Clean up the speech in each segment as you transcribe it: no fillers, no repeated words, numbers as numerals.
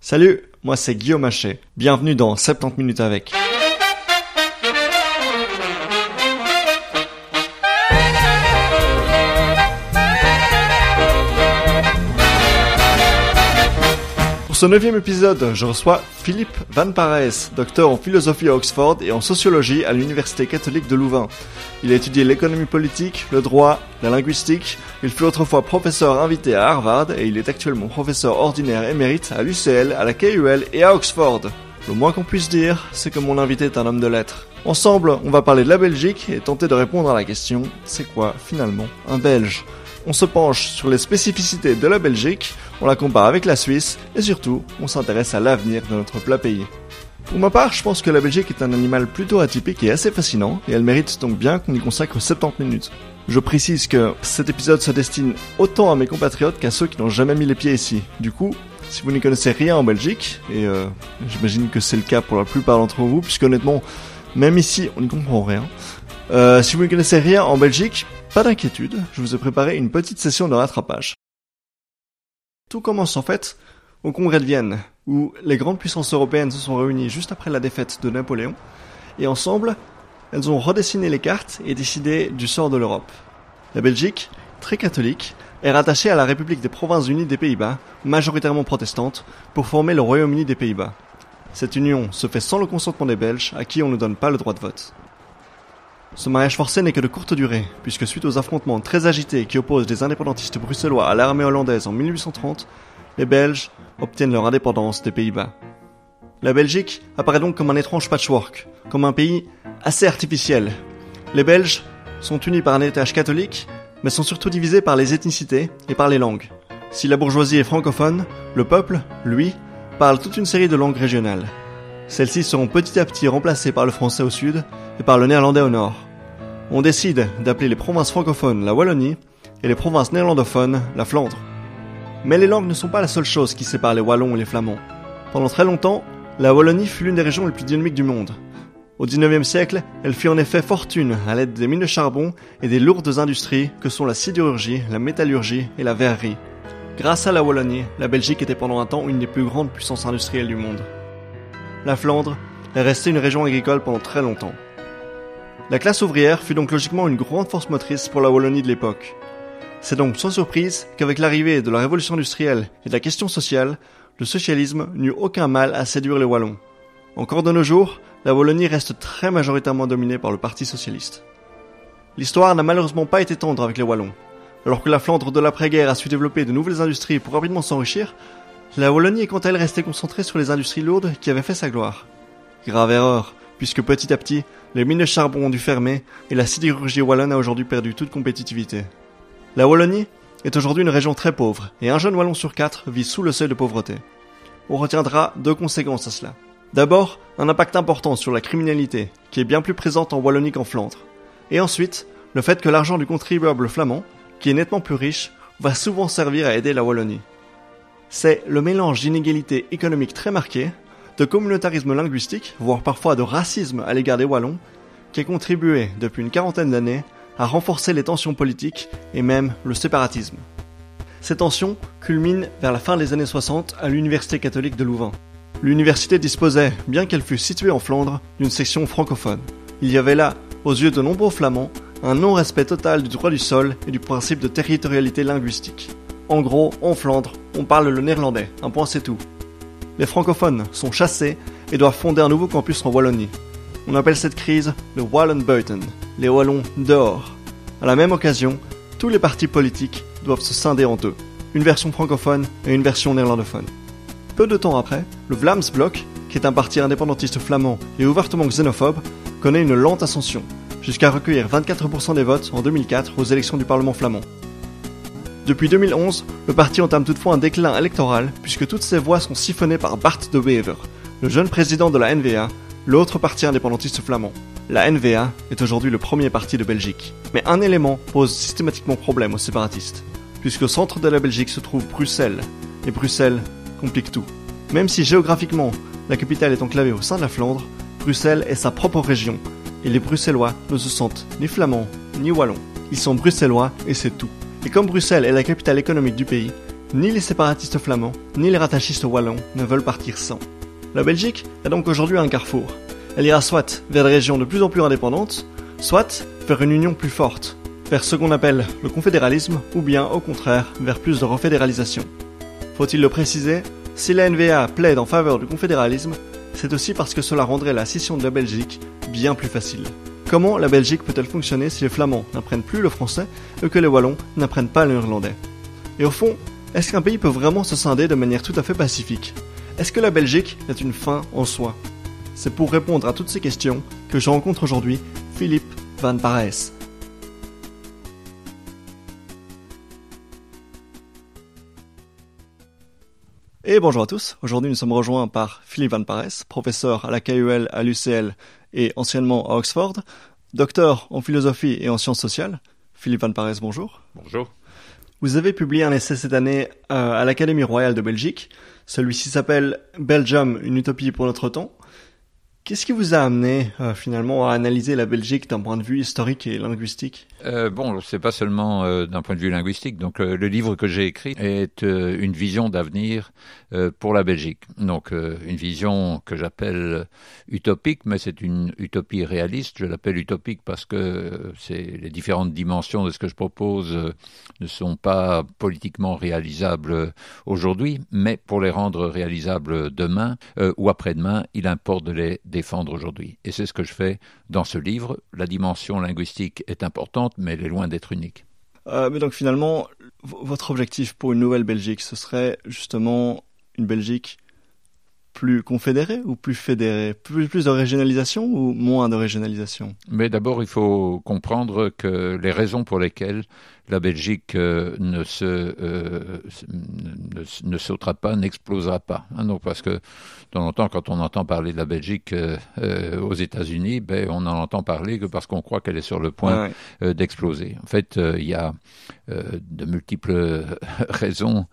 Salut, moi c'est Guillaume Hachet. Bienvenue dans 70 minutes avec. Pour ce 9e épisode, je reçois Philippe Van Parijs, docteur en philosophie à Oxford et en sociologie à l'Université catholique de Louvain. Il a étudié l'économie politique, le droit, la linguistique. Il fut autrefois professeur invité à Harvard et il est actuellement professeur ordinaire émérite à l'UCL, à la KUL et à Oxford. Le moins qu'on puisse dire, c'est que mon invité est un homme de lettres. Ensemble, on va parler de la Belgique et tenter de répondre à la question « C'est quoi, finalement, un Belge ?» On se penche sur les spécificités de la Belgique, on la compare avec la Suisse et surtout, on s'intéresse à l'avenir de notre plat pays. Pour ma part, je pense que la Belgique est un animal plutôt atypique et assez fascinant, et elle mérite donc bien qu'on y consacre 70 minutes. Je précise que cet épisode se destine autant à mes compatriotes qu'à ceux qui n'ont jamais mis les pieds ici. Du coup, si vous n'y connaissez rien en Belgique, et j'imagine que c'est le cas pour la plupart d'entre vous, puisque honnêtement, même ici, on n'y comprend rien. Si vous ne connaissez rien en Belgique, pas d'inquiétude, je vous ai préparé une petite session de rattrapage. Tout commence en fait au Congrès de Vienne, où les grandes puissances européennes se sont réunies juste après la défaite de Napoléon, et ensemble, elles ont redessiné les cartes et décidé du sort de l'Europe. La Belgique, très catholique, est rattachée à la République des Provinces-Unies des Pays-Bas, majoritairement protestante, pour former le Royaume-Uni des Pays-Bas. Cette union se fait sans le consentement des Belges, à qui on ne donne pas le droit de vote. Ce mariage forcé n'est que de courte durée, puisque suite aux affrontements très agités qui opposent les indépendantistes bruxellois à l'armée hollandaise en 1830, les Belges obtiennent leur indépendance des Pays-Bas. La Belgique apparaît donc comme un étrange patchwork, comme un pays assez artificiel. Les Belges sont unis par un héritage catholique, mais sont surtout divisés par les ethnicités et par les langues. Si la bourgeoisie est francophone, le peuple, lui, parle toute une série de langues régionales. Celles-ci seront petit à petit remplacées par le français au sud et par le néerlandais au nord. On décide d'appeler les provinces francophones la Wallonie et les provinces néerlandophones la Flandre. Mais les langues ne sont pas la seule chose qui sépare les Wallons et les Flamands. Pendant très longtemps, la Wallonie fut l'une des régions les plus dynamiques du monde. Au XIXe siècle, elle fit en effet fortune à l'aide des mines de charbon et des lourdes industries que sont la sidérurgie, la métallurgie et la verrerie. Grâce à la Wallonie, la Belgique était pendant un temps une des plus grandes puissances industrielles du monde. La Flandre est restée une région agricole pendant très longtemps. La classe ouvrière fut donc logiquement une grande force motrice pour la Wallonie de l'époque. C'est donc sans surprise qu'avec l'arrivée de la révolution industrielle et de la question sociale, le socialisme n'eut aucun mal à séduire les Wallons. Encore de nos jours, la Wallonie reste très majoritairement dominée par le Parti socialiste. L'histoire n'a malheureusement pas été tendre avec les Wallons. Alors que la Flandre de l'après-guerre a su développer de nouvelles industries pour rapidement s'enrichir, la Wallonie est quant à elle restée concentrée sur les industries lourdes qui avaient fait sa gloire. Grave erreur, puisque petit à petit, les mines de charbon ont dû fermer et la sidérurgie wallonne a aujourd'hui perdu toute compétitivité. La Wallonie est aujourd'hui une région très pauvre et un jeune Wallon sur 4 vit sous le seuil de pauvreté. On retiendra 2 conséquences à cela. D'abord, un impact important sur la criminalité, qui est bien plus présente en Wallonie qu'en Flandre. Et ensuite, le fait que l'argent du contribuable flamand, qui est nettement plus riche, va souvent servir à aider la Wallonie. C'est le mélange d'inégalités économiques très marquées, de communautarisme linguistique, voire parfois de racisme à l'égard des Wallons, qui a contribué depuis une quarantaine d'années à renforcer les tensions politiques et même le séparatisme. Ces tensions culminent vers la fin des années 60 à l'Université catholique de Louvain. L'université disposait, bien qu'elle fût située en Flandre, d'une section francophone. Il y avait là, aux yeux de nombreux Flamands, un non-respect total du droit du sol et du principe de territorialité linguistique. En gros, en Flandre, on parle le néerlandais, un point c'est tout. Les francophones sont chassés et doivent fonder un nouveau campus en Wallonie. On appelle cette crise le Wallenbuiten, les Wallons dehors. À la même occasion, tous les partis politiques doivent se scinder en deux, une version francophone et une version néerlandophone. Peu de temps après, le Vlaams-Blok, qui est un parti indépendantiste flamand et ouvertement xénophobe, connaît une lente ascension, jusqu'à recueillir 24% des votes en 2004 aux élections du Parlement flamand. Depuis 2011, le parti entame toutefois un déclin électoral puisque toutes ses voix sont siphonnées par Bart de Wever, le jeune président de la N-VA, l'autre parti indépendantiste flamand. La N-VA est aujourd'hui le premier parti de Belgique. Mais un élément pose systématiquement problème aux séparatistes, puisqu'au centre de la Belgique se trouve Bruxelles, et Bruxelles complique tout. Même si géographiquement, la capitale est enclavée au sein de la Flandre, Bruxelles est sa propre région, et les Bruxellois ne se sentent ni flamands ni wallons. Ils sont bruxellois et c'est tout. Et comme Bruxelles est la capitale économique du pays, Ni les séparatistes flamands, ni les rattachistes wallons ne veulent partir sans. La Belgique est donc aujourd'hui à un carrefour. Elle ira soit vers des régions de plus en plus indépendantes, soit vers une union plus forte, vers ce qu'on appelle le confédéralisme, ou bien au contraire vers plus de refédéralisation. Faut-il le préciser, si la NVA plaide en faveur du confédéralisme, c'est aussi parce que cela rendrait la scission de la Belgique bien plus facile. Comment la Belgique peut-elle fonctionner si les Flamands n'apprennent plus le français et que les Wallons n'apprennent pas le néerlandais? Et au fond, est-ce qu'un pays peut vraiment se scinder de manière tout à fait pacifique? Est-ce que la Belgique est une fin en soi? C'est pour répondre à toutes ces questions que je rencontre aujourd'hui Philippe Van Parijs. Et bonjour à tous, aujourd'hui nous sommes rejoints par Philippe Van Parijs, professeur à la KUL, à l'UCL et anciennement à Oxford, docteur en philosophie et en sciences sociales. Philippe Van Parijs, bonjour. Bonjour. Vous avez publié un essai cette année à l'Académie royale de Belgique. Celui-ci s'appelle « Belgium, une utopie pour notre temps ». Qu'est-ce qui vous a amené finalement à analyser la Belgique d'un point de vue historique et linguistique? C'est pas seulement d'un point de vue linguistique. Donc, le livre que j'ai écrit est une vision d'avenir pour la Belgique. Donc, une vision que j'appelle utopique, mais c'est une utopie réaliste. Je l'appelle utopique parce que les différentes dimensions de ce que je propose ne sont pas politiquement réalisables aujourd'hui, mais pour les rendre réalisables demain ou après-demain, il importe de les défendre aujourd'hui. Et c'est ce que je fais dans ce livre. La dimension linguistique est importante, mais elle est loin d'être unique. Mais donc finalement, votre objectif pour une nouvelle Belgique, ce serait justement une Belgique plus confédérée ou plus fédérée? Plus de régionalisation ou moins de régionalisation? Mais d'abord, il faut comprendre que les raisons pour lesquelles la Belgique ne sautera pas, n'explosera pas. Donc, parce que de temps en temps, quand on entend parler de la Belgique aux États-Unis, on n'en entend parler que parce qu'on croit qu'elle est sur le point d'exploser. En fait, il y a de multiples raisons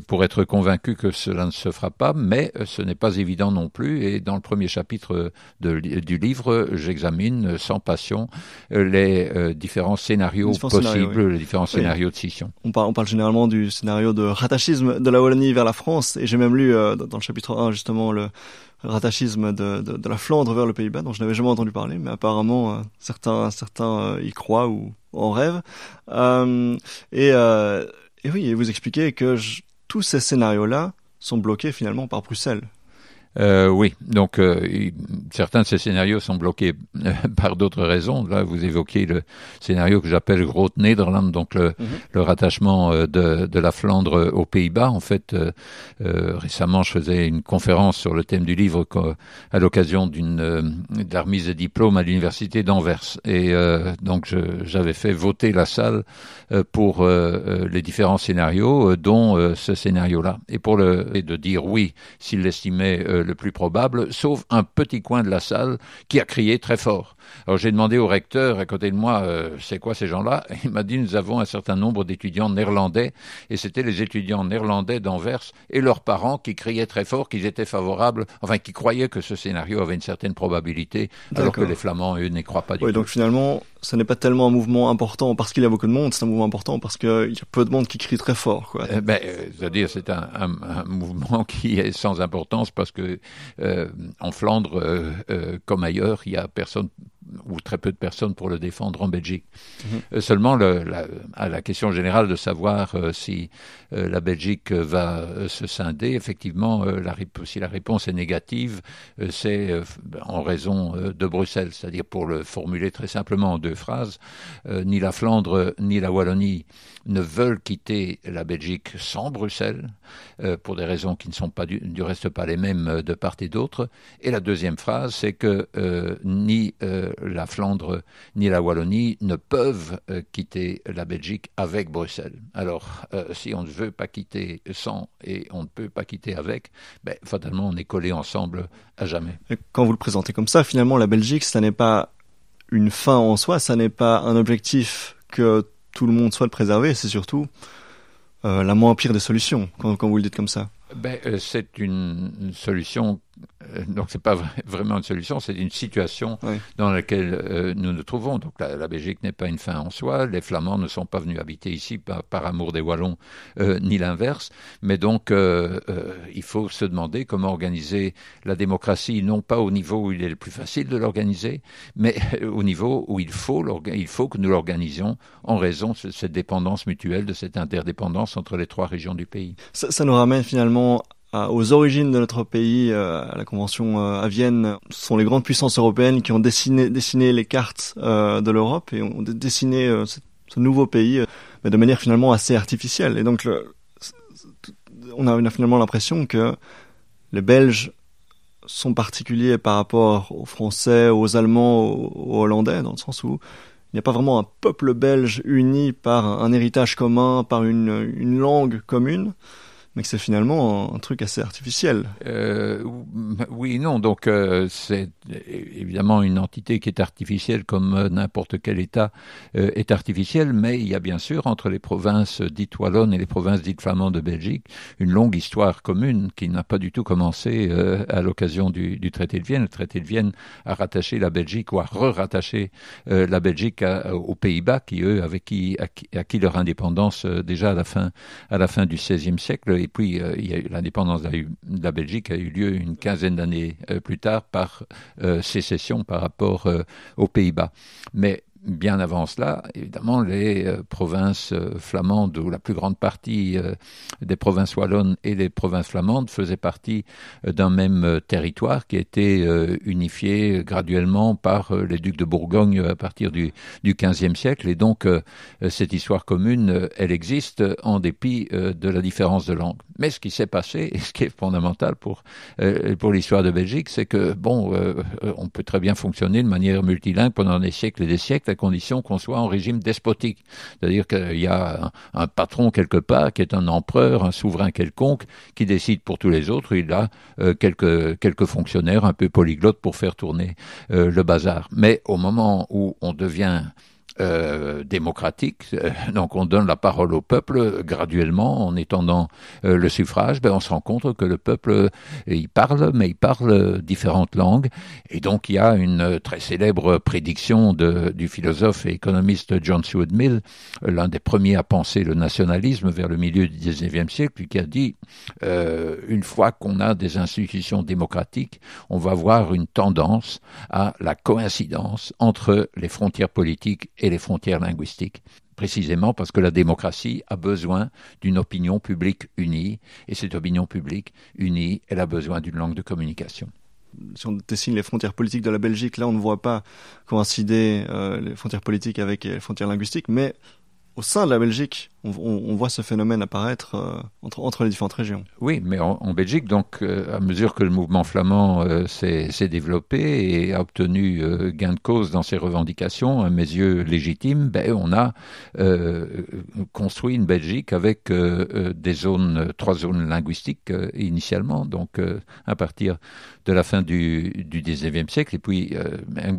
pour être convaincu que cela ne se fera pas, mais ce n'est pas évident non plus. Et dans le premier chapitre du livre, j'examine sans passion les différents scénarios possibles. Les différents scénarios de scission. On parle généralement du scénario de rattachisme de la Wallonie vers la France, et j'ai même lu dans le chapitre 1 justement le rattachisme de la Flandre vers le Pays-Bas, dont je n'avais jamais entendu parler, mais apparemment certains y croient ou en rêvent. Et oui, et vous expliquez que tous ces scénarios-là sont bloqués finalement par Bruxelles. Oui, donc certains de ces scénarios sont bloqués par d'autres raisons. Là, vous évoquiez le scénario que j'appelle Groot Nederland, donc le rattachement de la Flandre aux Pays-Bas. En fait, récemment, je faisais une conférence sur le thème du livre à l'occasion de la remise de diplôme à l'université d'Anvers. Et donc, j'avais fait voter la salle pour les différents scénarios, dont ce scénario-là. Et de dire oui, s'il l'estimait le plus probable, sauf un petit coin de la salle qui a crié très fort. Alors j'ai demandé au recteur à côté de moi, c'est quoi ces gens-là? Il m'a dit, nous avons un certain nombre d'étudiants néerlandais, et c'était les étudiants néerlandais d'Anvers et leurs parents qui criaient très fort qu'ils étaient favorables, enfin qui croyaient que ce scénario avait une certaine probabilité, alors que les Flamands, eux, n'y croient pas du tout. Donc finalement, ce n'est pas tellement un mouvement important parce qu'il y a beaucoup de monde, c'est un mouvement important parce qu'il y a peu de monde qui crie très fort, quoi. C'est-à-dire, c'est un mouvement qui est sans importance parce que en Flandre, comme ailleurs, il y a personne ou très peu de personnes pour le défendre en Belgique. Seulement, à la question générale de savoir si la Belgique va se scinder, effectivement, si la réponse est négative, c'est en raison de Bruxelles. C'est-à-dire, pour le formuler très simplement en deux phrases, ni la Flandre ni la Wallonie ne veulent quitter la Belgique sans Bruxelles, pour des raisons qui ne sont pas du reste pas les mêmes de part et d'autre. Et la deuxième phrase, c'est que ni la Flandre ni la Wallonie ne peuvent quitter la Belgique avec Bruxelles. Alors, si on ne veut pas quitter sans et on ne peut pas quitter avec, fatalement, on est collés ensemble à jamais. Et quand vous le présentez comme ça, finalement, la Belgique, ça n'est pas une fin en soi, ça n'est pas un objectif que tout le monde souhaite préserver, c'est surtout la moins pire des solutions, quand vous le dites comme ça. C'est une solution donc c'est pas vraiment une solution, c'est une situation dans laquelle nous nous trouvons. Donc la Belgique n'est pas une fin en soi, les Flamands ne sont pas venus habiter ici par amour des Wallons, ni l'inverse, mais donc il faut se demander comment organiser la démocratie, non pas au niveau où il est le plus facile de l'organiser, mais au niveau où il faut que nous l'organisions en raison de cette dépendance mutuelle, de cette interdépendance entre les 3 régions du pays. Ça nous ramène finalement aux origines de notre pays, à la Convention à Vienne. Ce sont les grandes puissances européennes qui ont dessiné les cartes de l'Europe et ont dessiné ce nouveau pays mais de manière finalement assez artificielle. Et donc on a finalement l'impression que les Belges sont particuliers par rapport aux Français, aux Allemands, aux Hollandais, dans le sens où il n'y a pas vraiment un peuple belge uni par un héritage commun, par une langue commune, mais que c'est finalement un truc assez artificiel. Oui, non, donc c'est évidemment une entité qui est artificielle comme n'importe quel État est artificiel, mais il y a bien sûr entre les provinces dites wallonnes et les provinces dites flamandes de Belgique une longue histoire commune qui n'a pas du tout commencé à l'occasion du traité de Vienne. Le traité de Vienne a rattaché la Belgique ou a re-rattaché la Belgique aux Pays-Bas qui, eux, avaient acquis leur indépendance déjà à la fin du XVIe siècle. Et puis, il y a eu l'indépendance de la Belgique a eu lieu une quinzaine d'années plus tard par sécession par rapport aux Pays-Bas. Mais bien avant cela, évidemment, les provinces flamandes, ou la plus grande partie des provinces wallonnes et des provinces flamandes faisaient partie d'un même territoire qui a été unifié graduellement par les ducs de Bourgogne à partir du XVe siècle. Et donc, cette histoire commune, elle existe en dépit de la différence de langue. Mais ce qui s'est passé, et ce qui est fondamental pour l'histoire de Belgique, c'est que, on peut très bien fonctionner de manière multilingue pendant des siècles et des siècles, à condition qu'on soit en régime despotique. C'est-à-dire qu'il y a un patron quelque part, qui est un empereur, un souverain quelconque, qui décide pour tous les autres. Il a quelques fonctionnaires un peu polyglottes pour faire tourner le bazar. Mais au moment où on devient démocratique, donc on donne la parole au peuple graduellement en étendant le suffrage, on se rend compte que le peuple il parle, mais il parle différentes langues, et donc il y a une très célèbre prédiction du philosophe et économiste John Stuart Mill, l'un des premiers à penser le nationalisme vers le milieu du XIXe siècle, qui a dit une fois qu'on a des institutions démocratiques, on va voir une tendance à la coïncidence entre les frontières politiques et les frontières linguistiques, précisément parce que la démocratie a besoin d'une opinion publique unie, et cette opinion publique unie, elle a besoin d'une langue de communication. Si on dessine les frontières politiques de la Belgique, là on ne voit pas coïncider les frontières politiques avec les frontières linguistiques, mais au sein de la Belgique, on voit ce phénomène apparaître entre les différentes régions. Oui, mais en Belgique, donc, à mesure que le mouvement flamand s'est développé et a obtenu gain de cause dans ses revendications, à mes yeux légitimes, on a construit une Belgique avec 3 zones linguistiques initialement, donc à partir de la fin du XIXe siècle, et puis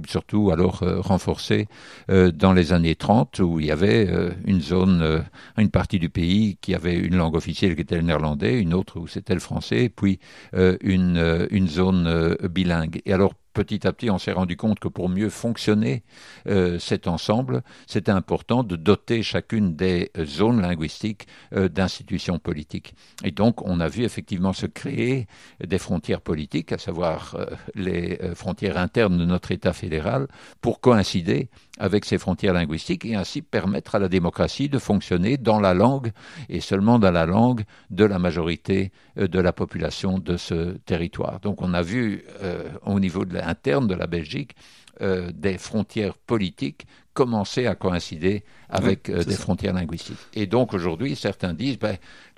surtout alors renforcée dans les années 30, où il y avait une partie du pays qui avait une langue officielle qui était le néerlandais, une autre où c'était le français, puis une zone bilingue. Et alors, petit à petit, on s'est rendu compte que pour mieux fonctionner cet ensemble, c'était important de doter chacune des zones linguistiques d'institutions politiques. Et donc, on a vu effectivement se créer des frontières politiques, à savoir les frontières internes de notre État fédéral, pour coïncider avec ces frontières linguistiques et ainsi permettre à la démocratie de fonctionner dans la langue et seulement dans la langue de la majorité de la population de ce territoire. Donc on a vu au niveau interne de la Belgique des frontières politiques commencer à coïncider avec des frontières linguistiques. Et donc aujourd'hui, certains disent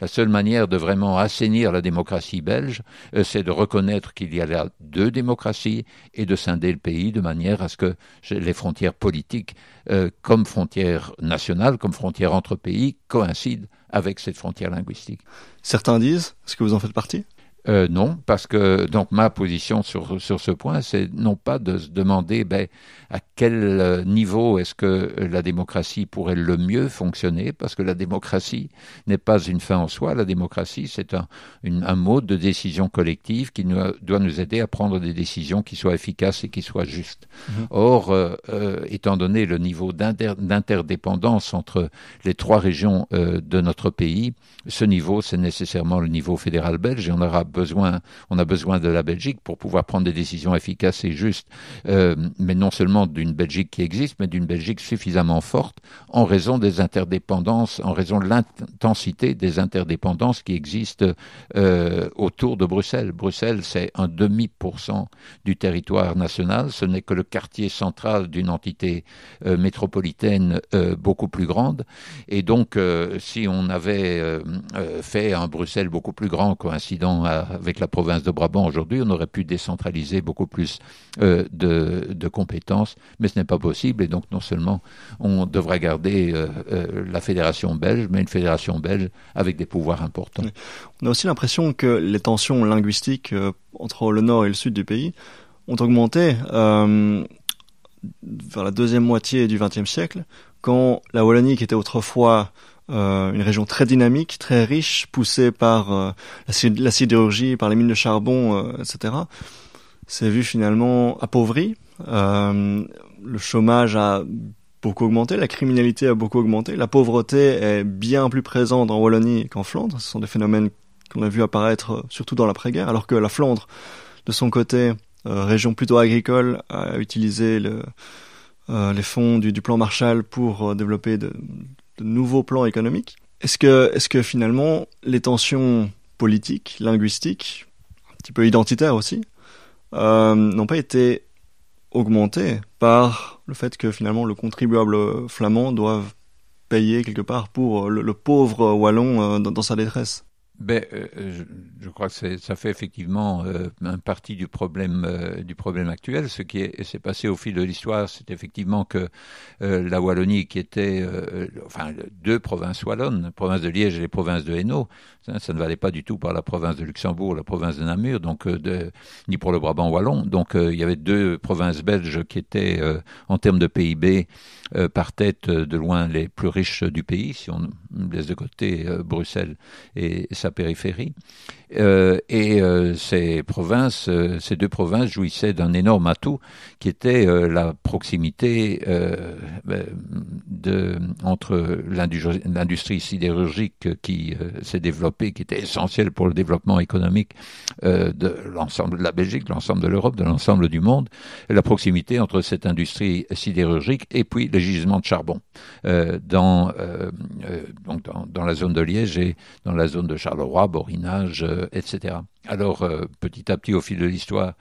la seule manière de vraiment assainir la démocratie belge, c'est de reconnaître qu'il y a là 2 démocraties et de scinder le pays de manière à ce que les frontières politiques, comme frontières nationales, comme frontières entre pays, coïncident avec cette frontière linguistique. Certains disent, est-ce que vous en faites partie ? Non, parce que donc ma position sur ce point, c'est non pas de se demander à quel niveau est-ce que la démocratie pourrait le mieux fonctionner, parce que la démocratie n'est pas une fin en soi. La démocratie, c'est un mode de décision collective qui doit nous aider à prendre des décisions qui soient efficaces et qui soient justes. Or, étant donné le niveau d'interdépendance entre les trois régions de notre pays, ce niveau, c'est nécessairement le niveau fédéral belge, et on a besoin de la Belgique pour pouvoir prendre des décisions efficaces et justes, mais non seulement d'une Belgique qui existe, mais d'une Belgique suffisamment forte en raison des interdépendances, en raison de l'intensité des interdépendances qui existent autour de Bruxelles. Bruxelles, c'est 0,5% du territoire national, ce n'est que le quartier central d'une entité métropolitaine beaucoup plus grande, et donc si on avait fait un Bruxelles beaucoup plus grand coïncidant avec la province de Brabant aujourd'hui, on aurait pu décentraliser beaucoup plus de compétences, mais ce n'est pas possible, et donc non seulement on devrait garder la fédération belge, mais une fédération belge avec des pouvoirs importants. On a aussi l'impression que les tensions linguistiques entre le nord et le sud du pays ont augmenté vers la deuxième moitié du XXe siècle, quand la Wallonie, qui était autrefois une région très dynamique, très riche, poussée par la sidérurgie, par les mines de charbon, etc., s'est vue finalement appauvrie. Le chômage a beaucoup augmenté, la criminalité a beaucoup augmenté, la pauvreté est bien plus présente en Wallonie qu'en Flandre. Ce sont des phénomènes qu'on a vu apparaître surtout dans l'après-guerre, alors que la Flandre, de son côté, région plutôt agricole, a utilisé les fonds du plan Marshall pour développer de nouveaux plans économiques. Est-ce que finalement les tensions politiques, linguistiques, un petit peu identitaires aussi, n'ont pas été augmentées par le fait que finalement le contribuable flamand doive payer quelque part pour le pauvre wallon dans sa détresse? Je crois que ça fait effectivement un partie du problème actuel. Ce qui s'est passé au fil de l'histoire, c'est effectivement que la Wallonie, qui était deux provinces wallonnes, la province de Liège et les provinces de Hainaut, ça ne valait pas du tout par la province de Luxembourg, la province de Namur, donc ni pour le Brabant wallon. Donc il y avait deux provinces belges qui étaient en termes de PIB par tête de loin les plus riches du pays, si on laisse de côté Bruxelles et sa périphérie. Ces deux provinces jouissaient d'un énorme atout qui était la proximité entre l'industrie sidérurgique qui s'est développée, qui était essentielle pour le développement économique de l'ensemble de la Belgique, de l'ensemble de l'Europe, de l'ensemble du monde, et la proximité entre cette industrie sidérurgique et puis les gisements de charbon dans la zone de Liège et dans la zone de Charleroi, Borinage, etc. Alors, petit à petit, au fil de l'histoire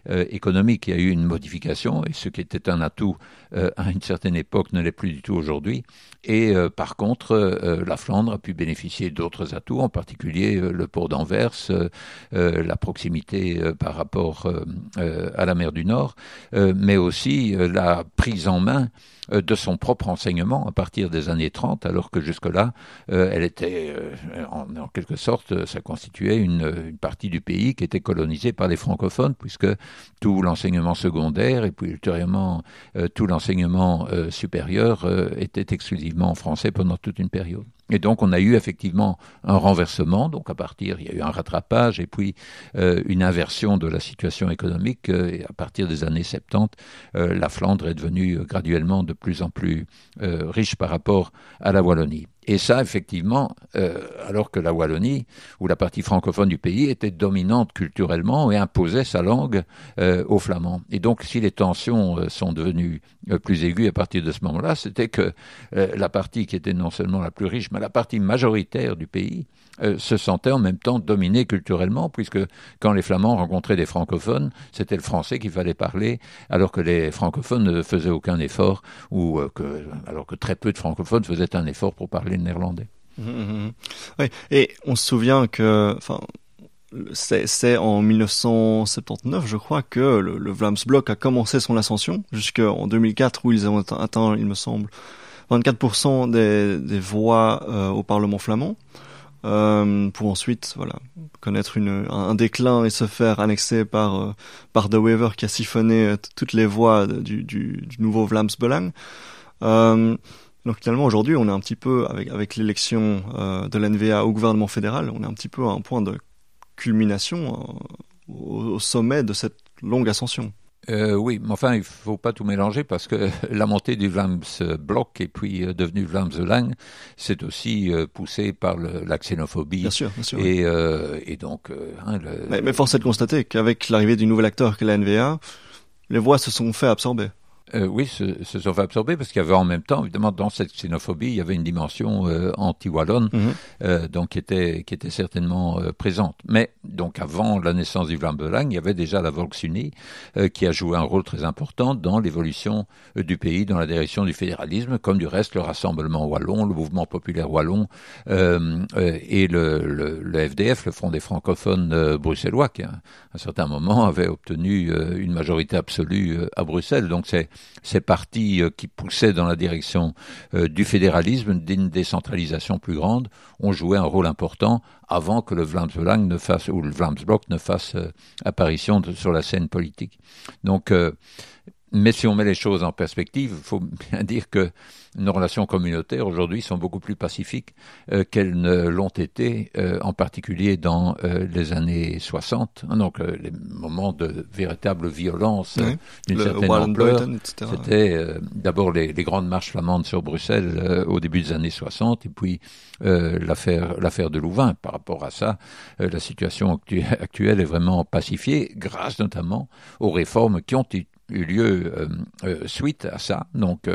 économique, il y a eu une modification, et ce qui était un atout à une certaine époque ne l'est plus du tout aujourd'hui. Et par contre, la Flandre a pu bénéficier d'autres atouts, en particulier le port d'Anvers, la proximité par rapport à la mer du Nord, mais aussi la prise en main de son propre enseignement à partir des années 30, alors que jusque-là, elle était, en quelque sorte, ça constituait une partie du pays qui était colonisée par les francophones, puisque tout l'enseignement secondaire et puis ultérieurement tout l'enseignement supérieur était exclusivement en français pendant toute une période. Et donc, on a eu effectivement un renversement. Donc, il y a eu un rattrapage et puis une inversion de la situation économique. Et à partir des années 70, la Flandre est devenue graduellement de plus en plus riche par rapport à la Wallonie. Et ça, effectivement, alors que la Wallonie, ou la partie francophone du pays, était dominante culturellement et imposait sa langue aux Flamands. Et donc, si les tensions sont devenues plus aiguës à partir de ce moment-là, c'était que la partie qui était non seulement la plus riche, mais la partie majoritaire du pays se sentait en même temps dominée culturellement, puisque quand les Flamands rencontraient des francophones, c'était le français qu'il fallait parler, alors que les francophones ne faisaient aucun effort, alors que très peu de francophones faisaient un effort pour parler le néerlandais. Oui, et on se souvient que, c'est en 1979, je crois, que le Vlaams-Blok a commencé son ascension, jusqu'en 2004, où ils ont atteint, il me semble, 24% des voix au Parlement flamand. pour ensuite connaître un déclin et se faire annexer par De Wever qui a siphonné toutes les voix du nouveau Vlaams Belang. Donc finalement aujourd'hui on est un petit peu avec l'élection de l'N-VA au gouvernement fédéral, on est un petit peu à un point de culmination au sommet de cette longue ascension. Oui, mais enfin, il ne faut pas tout mélanger parce que la montée du Vlaams Blok et puis devenu Vlaams Belang, c'est aussi poussé par la xénophobie. Bien sûr. Et donc... mais force est de constater qu'avec l'arrivée du nouvel acteur qu'est la N-VA, les voix se sont fait absorber. Oui, se sont fait absorber parce qu'il y avait en même temps, évidemment, dans cette xénophobie, il y avait une dimension anti-wallonne, donc qui était certainement présente. Mais donc avant la naissance du Vlaams Belang, il y avait déjà la Volksunie qui a joué un rôle très important dans l'évolution du pays, dans la direction du fédéralisme, comme du reste le Rassemblement wallon, le Mouvement populaire wallon et le FDF, le Front des francophones bruxellois, qui à un certain moment avait obtenu une majorité absolue à Bruxelles. Donc ces partis qui poussaient dans la direction du fédéralisme, d'une décentralisation plus grande, ont joué un rôle important avant que le Vlaams Belang ne fasse, ou le Vlaams Blok ne fasse apparition sur la scène politique. Donc, mais si on met les choses en perspective, il faut bien dire que nos relations communautaires aujourd'hui sont beaucoup plus pacifiques qu'elles ne l'ont été, en particulier dans les années 60. Donc les moments de véritable violence d'une certaine ampleur. C'était d'abord les grandes marches flamandes sur Bruxelles au début des années 60 et puis l'affaire de Louvain. Par rapport à ça, la situation actuelle est vraiment pacifiée grâce notamment aux réformes qui ont eu lieu suite à ça, donc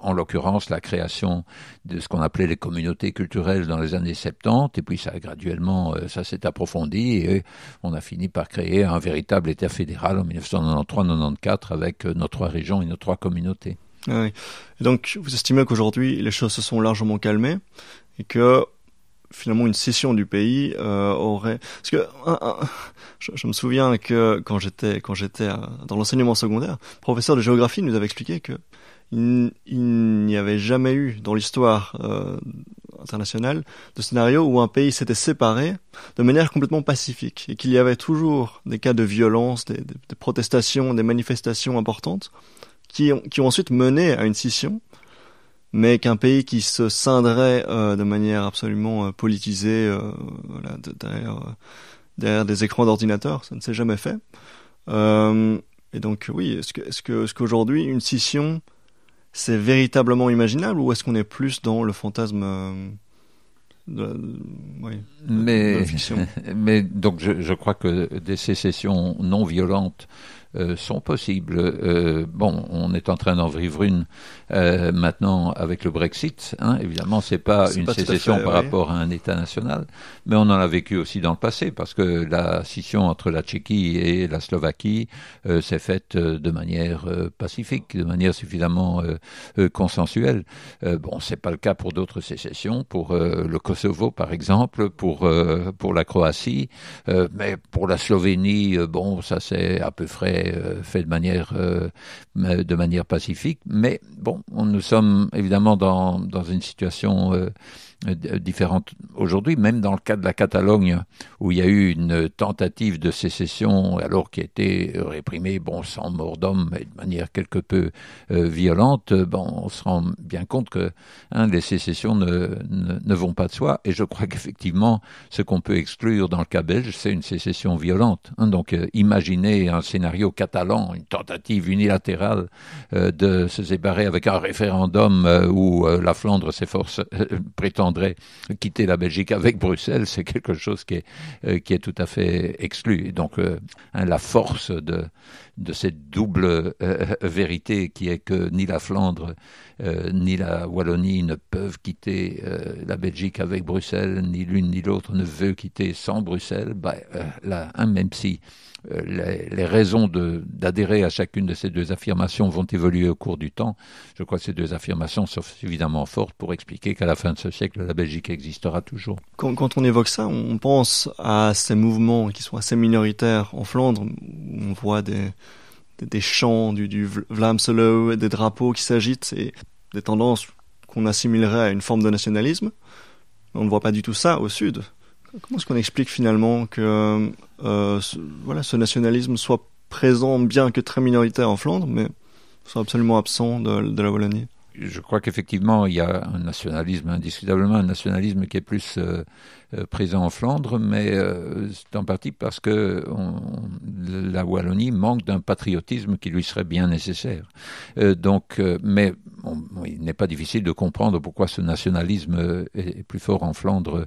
en l'occurrence la création de ce qu'on appelait les communautés culturelles dans les années 70, et puis ça a graduellement, ça s'est approfondi, et on a fini par créer un véritable État fédéral en 1993-94 avec nos 3 régions et nos 3 communautés. Oui. Et donc vous estimez qu'aujourd'hui les choses se sont largement calmées, et que finalement une scission du pays aurait... Parce que je me souviens que quand j'étais dans l'enseignement secondaire, le professeur de géographie nous avait expliqué que il n'y avait jamais eu dans l'histoire internationale de scénario où un pays s'était séparé de manière complètement pacifique, et qu'il y avait toujours des cas de violence, des protestations, des manifestations importantes qui ont ensuite mené à une scission, mais qu'un pays qui se scinderait de manière absolument politisée derrière des écrans d'ordinateur, ça ne s'est jamais fait. Et donc oui, est-ce qu'aujourd'hui une scission c'est véritablement imaginable, ou est-ce qu'on est plus dans le fantasme de la fiction? Mais donc je crois que des sécessions non violentes sont possibles. Bon, on est en train d'en vivre une maintenant avec le Brexit. Évidemment, c'est pas une sécession par rapport à un État national, mais on en a vécu aussi dans le passé, parce que la scission entre la Tchéquie et la Slovaquie s'est faite de manière pacifique, de manière suffisamment consensuelle. Bon, c'est pas le cas pour d'autres sécessions, pour le Kosovo par exemple, pour la Croatie, mais pour la Slovénie, bon, ça c'est à peu près fait de manière pacifique, mais bon, nous sommes évidemment dans une situation différente aujourd'hui, même dans le cas de la Catalogne, où il y a eu une tentative de sécession, alors qui a été réprimée, bon, sans mort d'homme, mais de manière quelque peu violente. Bon, on se rend bien compte que les sécessions ne vont pas de soi, et je crois qu'effectivement, ce qu'on peut exclure dans le cas belge, c'est une sécession violente. Donc, imaginez un scénario catalan, une tentative unilatérale de se séparer avec un référendum où la Flandre prétendrait quitter la Belgique avec Bruxelles, c'est quelque chose qui est tout à fait exclu. Et donc, la force de cette double vérité qui est que ni la Flandre ni la Wallonie ne peuvent quitter la Belgique avec Bruxelles, ni l'une ni l'autre ne veut quitter sans Bruxelles, même si les raisons d'adhérer à chacune de ces deux affirmations vont évoluer au cours du temps, je crois que ces deux affirmations sont suffisamment fortes pour expliquer qu'à la fin de ce siècle, la Belgique existera toujours. Quand on évoque ça, on pense à ces mouvements qui sont assez minoritaires en Flandre, où on voit des chants du Vlaamselo, des drapeaux qui s'agitent, et des tendances qu'on assimilerait à une forme de nationalisme. On ne voit pas du tout ça au sud. Comment est-ce qu'on explique finalement que ce nationalisme soit présent, bien que très minoritaire en Flandre, mais soit absolument absent de la Wallonie? Je crois qu'effectivement, il y a un nationalisme, indiscutablement un nationalisme qui est plus présent en Flandre, mais c'est en partie parce que la Wallonie manque d'un patriotisme qui lui serait bien nécessaire. Mais il n'est pas difficile de comprendre pourquoi ce nationalisme est plus fort en Flandre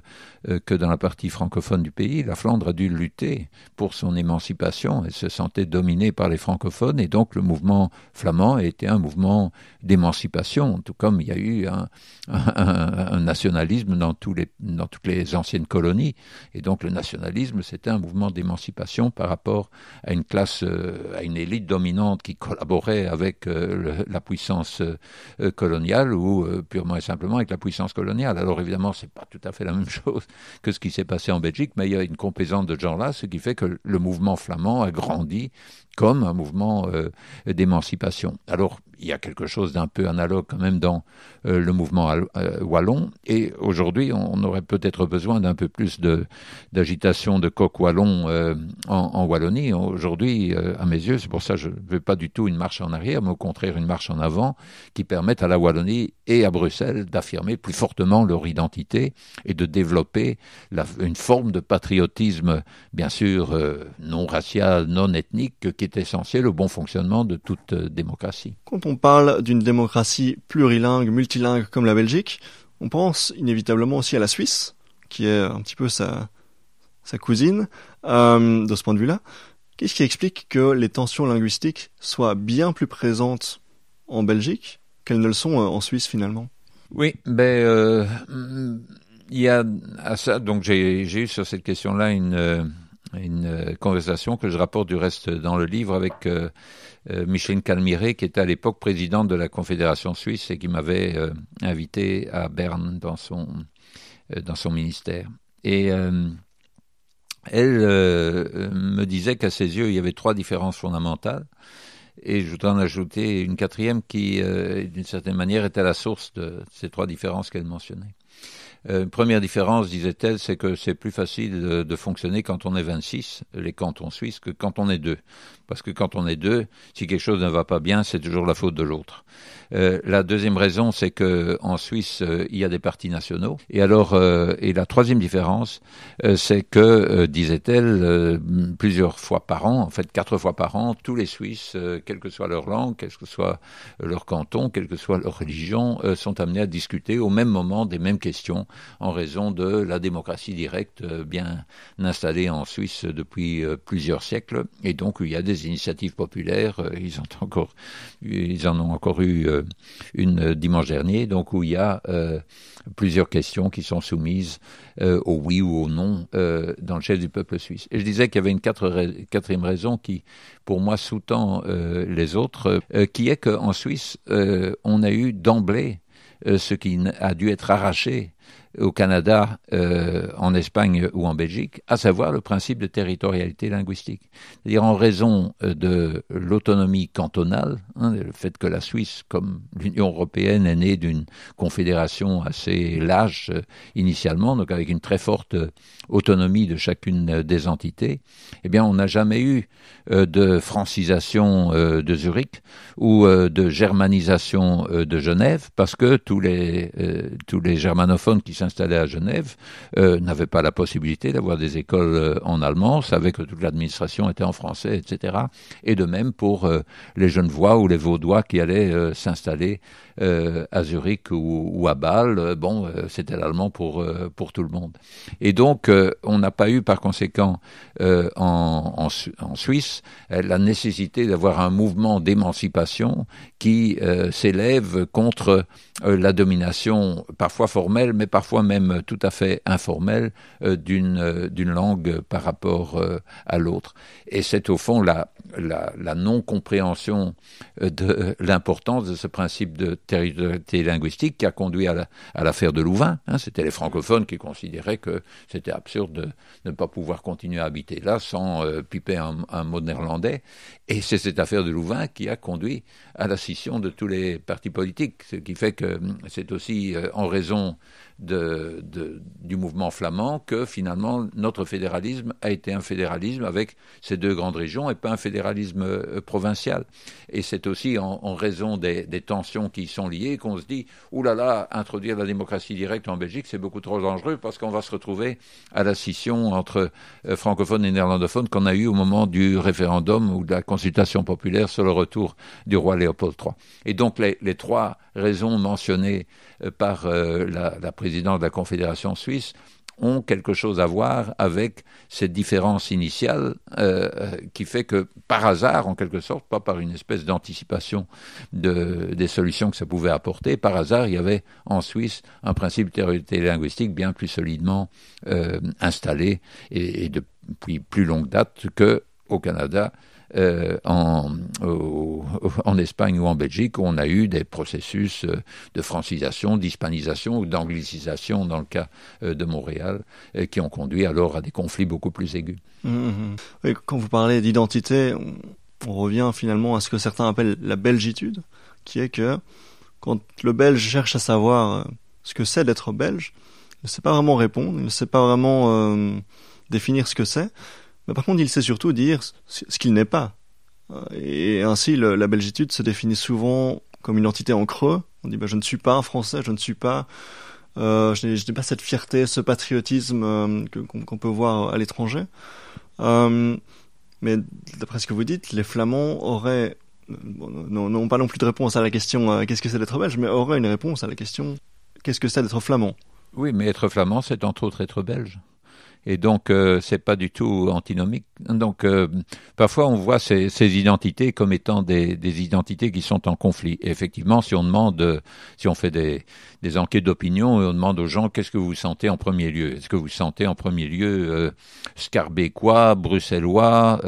que dans la partie francophone du pays. La Flandre a dû lutter pour son émancipation et se sentait dominée par les francophones, et donc le mouvement flamand a été un mouvement d'émancipation, tout comme il y a eu un nationalisme dans toutes les anciennes colonies. Et donc le nationalisme, c'était un mouvement d'émancipation par rapport à une classe, à une élite dominante qui collaborait avec la puissance coloniale ou purement et simplement avec la puissance coloniale. Alors évidemment, c'est pas tout à fait la même chose que ce qui s'est passé en Belgique, mais il y a une complaisance de ce genre-là, ce qui fait que le mouvement flamand a grandi comme un mouvement d'émancipation. Alors, il y a quelque chose d'un peu analogue quand même dans le mouvement wallon, et aujourd'hui, on aurait peut-être besoin d'un peu plus d'agitation de coq wallon en Wallonie. Aujourd'hui, à mes yeux, c'est pour ça que je ne veux pas du tout une marche en arrière, mais au contraire une marche en avant qui permette à la Wallonie et à Bruxelles d'affirmer plus fortement leur identité et de développer une forme de patriotisme, bien sûr, non racial, non ethnique, qui est essentiel au bon fonctionnement de toute démocratie. Quand on parle d'une démocratie plurilingue, multilingue comme la Belgique, on pense inévitablement aussi à la Suisse, qui est un petit peu sa cousine, de ce point de vue-là. Qu'est-ce qui explique que les tensions linguistiques soient bien plus présentes en Belgique qu'elles ne le sont en Suisse finalement? Oui, il y a à ça, donc j'ai eu sur cette question-là une conversation que je rapporte du reste dans le livre avec Micheline Calmiré, qui était à l'époque présidente de la Confédération suisse et qui m'avait invité à Berne dans son ministère. Et elle me disait qu'à ses yeux, il y avait 3 différences fondamentales. Et je voudrais en ajouter une 4e qui, d'une certaine manière, était la source de ces 3 différences qu'elle mentionnait. Première différence, disait-elle, c'est que c'est plus facile de fonctionner quand on est 26, les cantons suisses, que quand on est 2. Parce que quand on est 2, si quelque chose ne va pas bien, c'est toujours la faute de l'autre. La deuxième raison, c'est que en Suisse, il y a des partis nationaux. Et alors, et la 3e différence, c'est que, disait-elle, plusieurs fois par an, en fait 4 fois par an, tous les Suisses, quelle que soit leur langue, quel que soit leur canton, quelle que soit leur religion, sont amenés à discuter au même moment des mêmes questions en raison de la démocratie directe bien installée en Suisse depuis plusieurs siècles. Et donc, il y a des initiatives populaires. Ils en ont encore eu une dimanche dernier, donc où il y a plusieurs questions qui sont soumises au oui ou au non dans le chef du peuple suisse. Et je disais qu'il y avait une 4e raison qui, pour moi, sous-tend les autres, qui est qu'en Suisse, on a eu d'emblée ce qui a dû être arraché au Canada, en Espagne ou en Belgique, à savoir le principe de territorialité linguistique. C'est-à-dire en raison de l'autonomie cantonale, le fait que la Suisse, comme l'Union européenne, est née d'une confédération assez large initialement, donc avec une très forte autonomie de chacune des entités, eh bien on n'a jamais eu de francisation de Zurich ou de germanisation de Genève, parce que tous les germanophones qui s'installaient à Genève n'avaient pas la possibilité d'avoir des écoles en allemand, savaient que toute l'administration était en français, etc. Et de même pour les Genevois ou les Vaudois qui allaient s'installer à Zurich ou à Bâle, c'était l'allemand pour tout le monde. Et donc, on n'a pas eu par conséquent en Suisse la nécessité d'avoir un mouvement d'émancipation qui s'élève contre la domination parfois formelle, mais parfois même tout à fait informelle d'une langue par rapport à l'autre. Et c'est au fond la non-compréhension de l'importance de ce principe de territorialité linguistique qui a conduit à l'affaire de Louvain. C'était les francophones qui considéraient que c'était absurde de ne pas pouvoir continuer à habiter là sans piper un mot néerlandais. Et c'est cette affaire de Louvain qui a conduit à la scission de tous les partis politiques, ce qui fait que c'est aussi en raison du mouvement flamand que finalement notre fédéralisme a été un fédéralisme avec ces deux grandes régions et pas un fédéralisme provincial. Et c'est aussi en raison des tensions qui y sont liées qu'on se dit « Ouh là là, introduire la démocratie directe en Belgique, c'est beaucoup trop dangereux parce qu'on va se retrouver à la scission entre francophones et néerlandophones qu'on a eu au moment du référendum ou de la consultation populaire sur le retour du roi Léopold III. » Et donc les trois raisons mentionnées par la présidente de la Confédération suisse ont quelque chose à voir avec cette différence initiale qui fait que par hasard, en quelque sorte, pas par une espèce d'anticipation des solutions que ça pouvait apporter, par hasard, il y avait en Suisse un principe de théorie linguistique bien plus solidement installé et depuis plus longue date qu'au Canada. En Espagne ou en Belgique, où on a eu des processus de francisation, d'hispanisation ou d'anglicisation dans le cas de Montréal, qui ont conduit alors à des conflits beaucoup plus aigus. Oui, quand vous parlez d'identité, on revient finalement à ce que certains appellent la belgitude, qui est que quand le Belge cherche à savoir ce que c'est d'être belge, il ne sait pas vraiment répondre, il ne sait pas vraiment définir ce que c'est. Mais par contre, il sait surtout dire ce qu'il n'est pas. Et ainsi, la belgitude se définit souvent comme une entité en creux. On dit je ne suis pas un Français, je ne suis pas, je n'ai pas cette fierté, ce patriotisme qu'on peut voir à l'étranger. Mais d'après ce que vous dites, les Flamands auraient n'ont pas non plus de réponse à la question qu'est-ce que c'est d'être belge, mais auraient une réponse à la question qu'est-ce que c'est d'être flamand. Oui, mais être flamand, c'est entre autres être belge. Et donc, c'est pas du tout antinomique. Donc, parfois, on voit ces identités comme étant des identités qui sont en conflit. Et effectivement, si on fait des enquêtes d'opinion et on demande aux gens qu'est-ce que vous sentez en premier lieu. Est-ce que vous sentez en premier lieu scarbécois, bruxellois,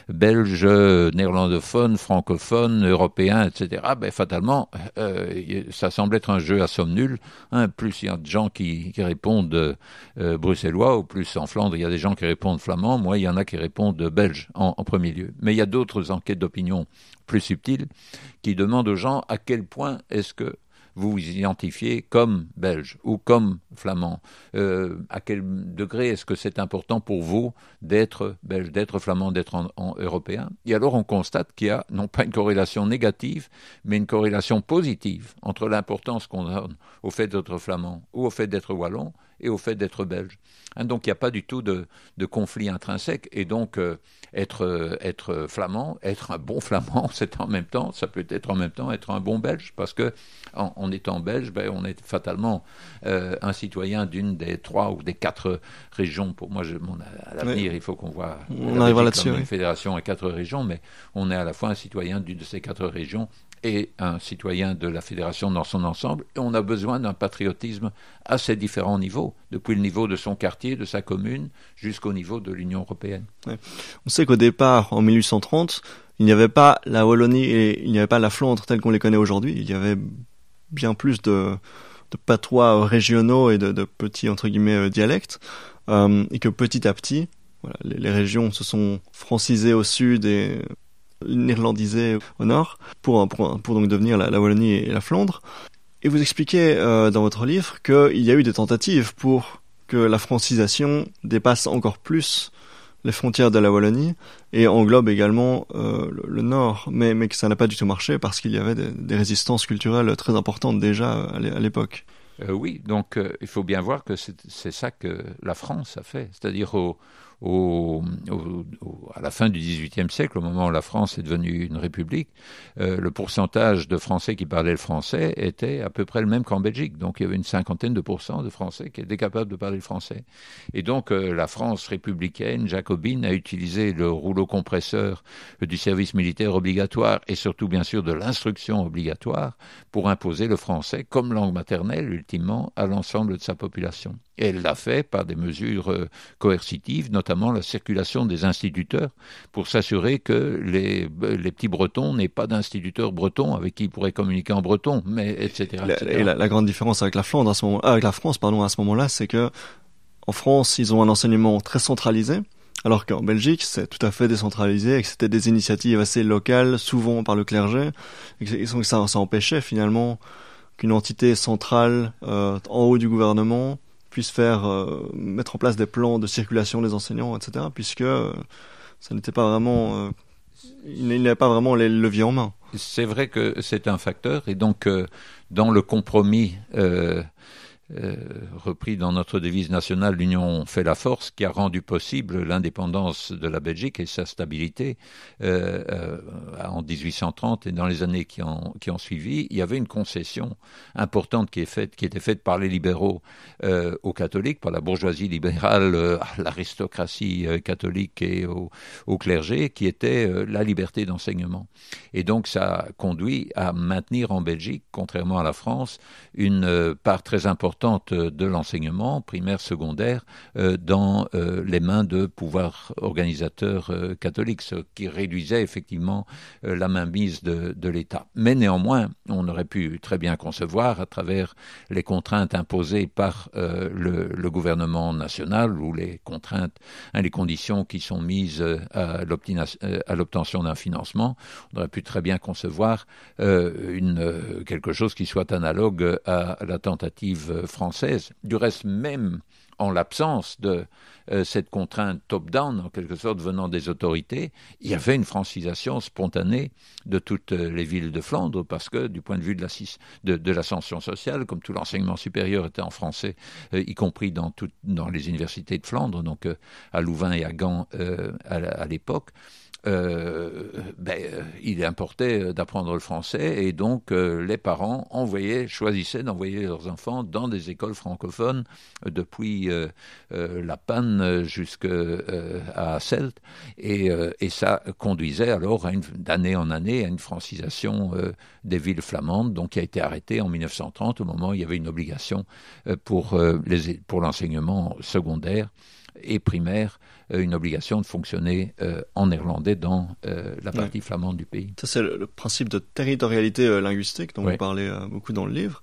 belge, néerlandophone, francophone, européen, etc. Fatalement, ça semble être un jeu à somme nulle. Plus il y a de gens qui répondent bruxellois, ou plus en Flandre, il y a des gens qui répondent flamand. Moi, il y en a qui répondent belge en premier lieu. Mais il y a d'autres enquêtes d'opinion plus subtiles qui demandent aux gens à quel point est-ce que vous vous identifiez comme belge ou comme flamand. À quel degré est-ce que c'est important pour vous d'être belge, d'être flamand, d'être en européen? Et alors on constate qu'il y a non pas une corrélation négative, mais une corrélation positive entre l'importance qu'on donne au fait d'être flamand ou au fait d'être wallon et au fait d'être belge. Donc il n'y a pas du tout de conflit intrinsèque. Et donc être flamand, être un bon flamand, c'est en même temps, ça peut être en même temps être un bon belge, parce que en étant belge, on est fatalement un citoyen d'une des 3 ou des 4 régions. Pour moi, à l'avenir, oui. Il faut qu'on voit on arrivera là-dessus, une fédération à 4 régions, mais on est à la fois un citoyen d'une de ces 4 régions et un citoyen de la fédération dans son ensemble. Et on a besoin d'un patriotisme à ces différents niveaux, depuis le niveau de son quartier, de sa commune, jusqu'au niveau de l'Union européenne. Ouais. On sait qu'au départ, en 1830, il n'y avait pas la Wallonie et il n'y avait pas la Flandre telle qu'on les connaît aujourd'hui. Il y avait bien plus de patois régionaux et de petits, entre guillemets, dialectes. Et que petit à petit, voilà, les régions se sont francisées au sud et néerlandisé au nord, pour donc devenir la Wallonie et la Flandre. Et vous expliquez dans votre livre qu'il y a eu des tentatives pour que la francisation dépasse encore plus les frontières de la Wallonie et englobe également le nord, mais que ça n'a pas du tout marché parce qu'il y avait des résistances culturelles très importantes déjà à l'époque. Oui, donc il faut bien voir que c'est ça que la France a fait, c'est-à-dire à la fin du XVIIIe siècle, au moment où la France est devenue une république, le pourcentage de Français qui parlaient le français était à peu près le même qu'en Belgique. Donc il y avait une 50aine de % de Français qui étaient capables de parler le français. Et donc la France républicaine, jacobine, a utilisé le rouleau compresseur du service militaire obligatoire et surtout bien sûr de l'instruction obligatoire pour imposer le français comme langue maternelle ultimement à l'ensemble de sa population. Et elle l'a fait par des mesures coercitives, notamment la circulation des instituteurs, pour s'assurer que les petits Bretons n'aient pas d'instituteurs bretons avec qui ils pourraient communiquer en breton, mais etc. Et la grande différence avec la Flandre avec la France, à ce moment-là, c'est que en France, ils ont un enseignement très centralisé, alors qu'en Belgique, c'est tout à fait décentralisé et que c'était des initiatives assez locales, souvent par le clergé, et que ça empêchait finalement qu'une entité centrale en haut du gouvernement puisse mettre en place des plans de circulation des enseignants, etc., puisque ça n'était pas vraiment... il n'avait pas vraiment les leviers en main. C'est vrai que c'est un facteur, et donc dans le compromis repris dans notre devise nationale, l'union fait la force, qui a rendu possible l'indépendance de la Belgique et sa stabilité en 1830 et dans les années qui ont suivi. Il y avait une concession importante qui était faite par les libéraux aux catholiques, par la bourgeoisie libérale, à l'aristocratie catholique et au clergé, qui était la liberté d'enseignement. Et donc ça a conduit à maintenir en Belgique, contrairement à la France, une part très importante de l'enseignement primaire, secondaire, dans les mains de pouvoirs organisateurs catholiques, ce qui réduisait effectivement la mainmise de l'État. Mais néanmoins, on aurait pu très bien concevoir, à travers les contraintes imposées par le gouvernement national, ou les contraintes, les conditions qui sont mises à l'obtention d'un financement, on aurait pu très bien concevoir quelque chose qui soit analogue à la tentative française. Du reste, même en l'absence de cette contrainte top-down, en quelque sorte, venant des autorités, il y avait une francisation spontanée de toutes les villes de Flandre, parce que du point de vue de l'ascension sociale, comme tout l'enseignement supérieur était en français, y compris dans les universités de Flandre, donc à Louvain et à Gand à l'époque, il importait d'apprendre le français, et donc les parents choisissaient d'envoyer leurs enfants dans des écoles francophones depuis La Panne jusqu'à Celt, et ça conduisait alors d'année en année à une francisation des villes flamandes, donc qui a été arrêtée en 1930, au moment où il y avait une obligation pour l'enseignement secondaire et primaire, une obligation de fonctionner en néerlandais dans la partie flamande du pays. Ça, c'est le principe de territorialité linguistique dont vous parlez beaucoup dans le livre.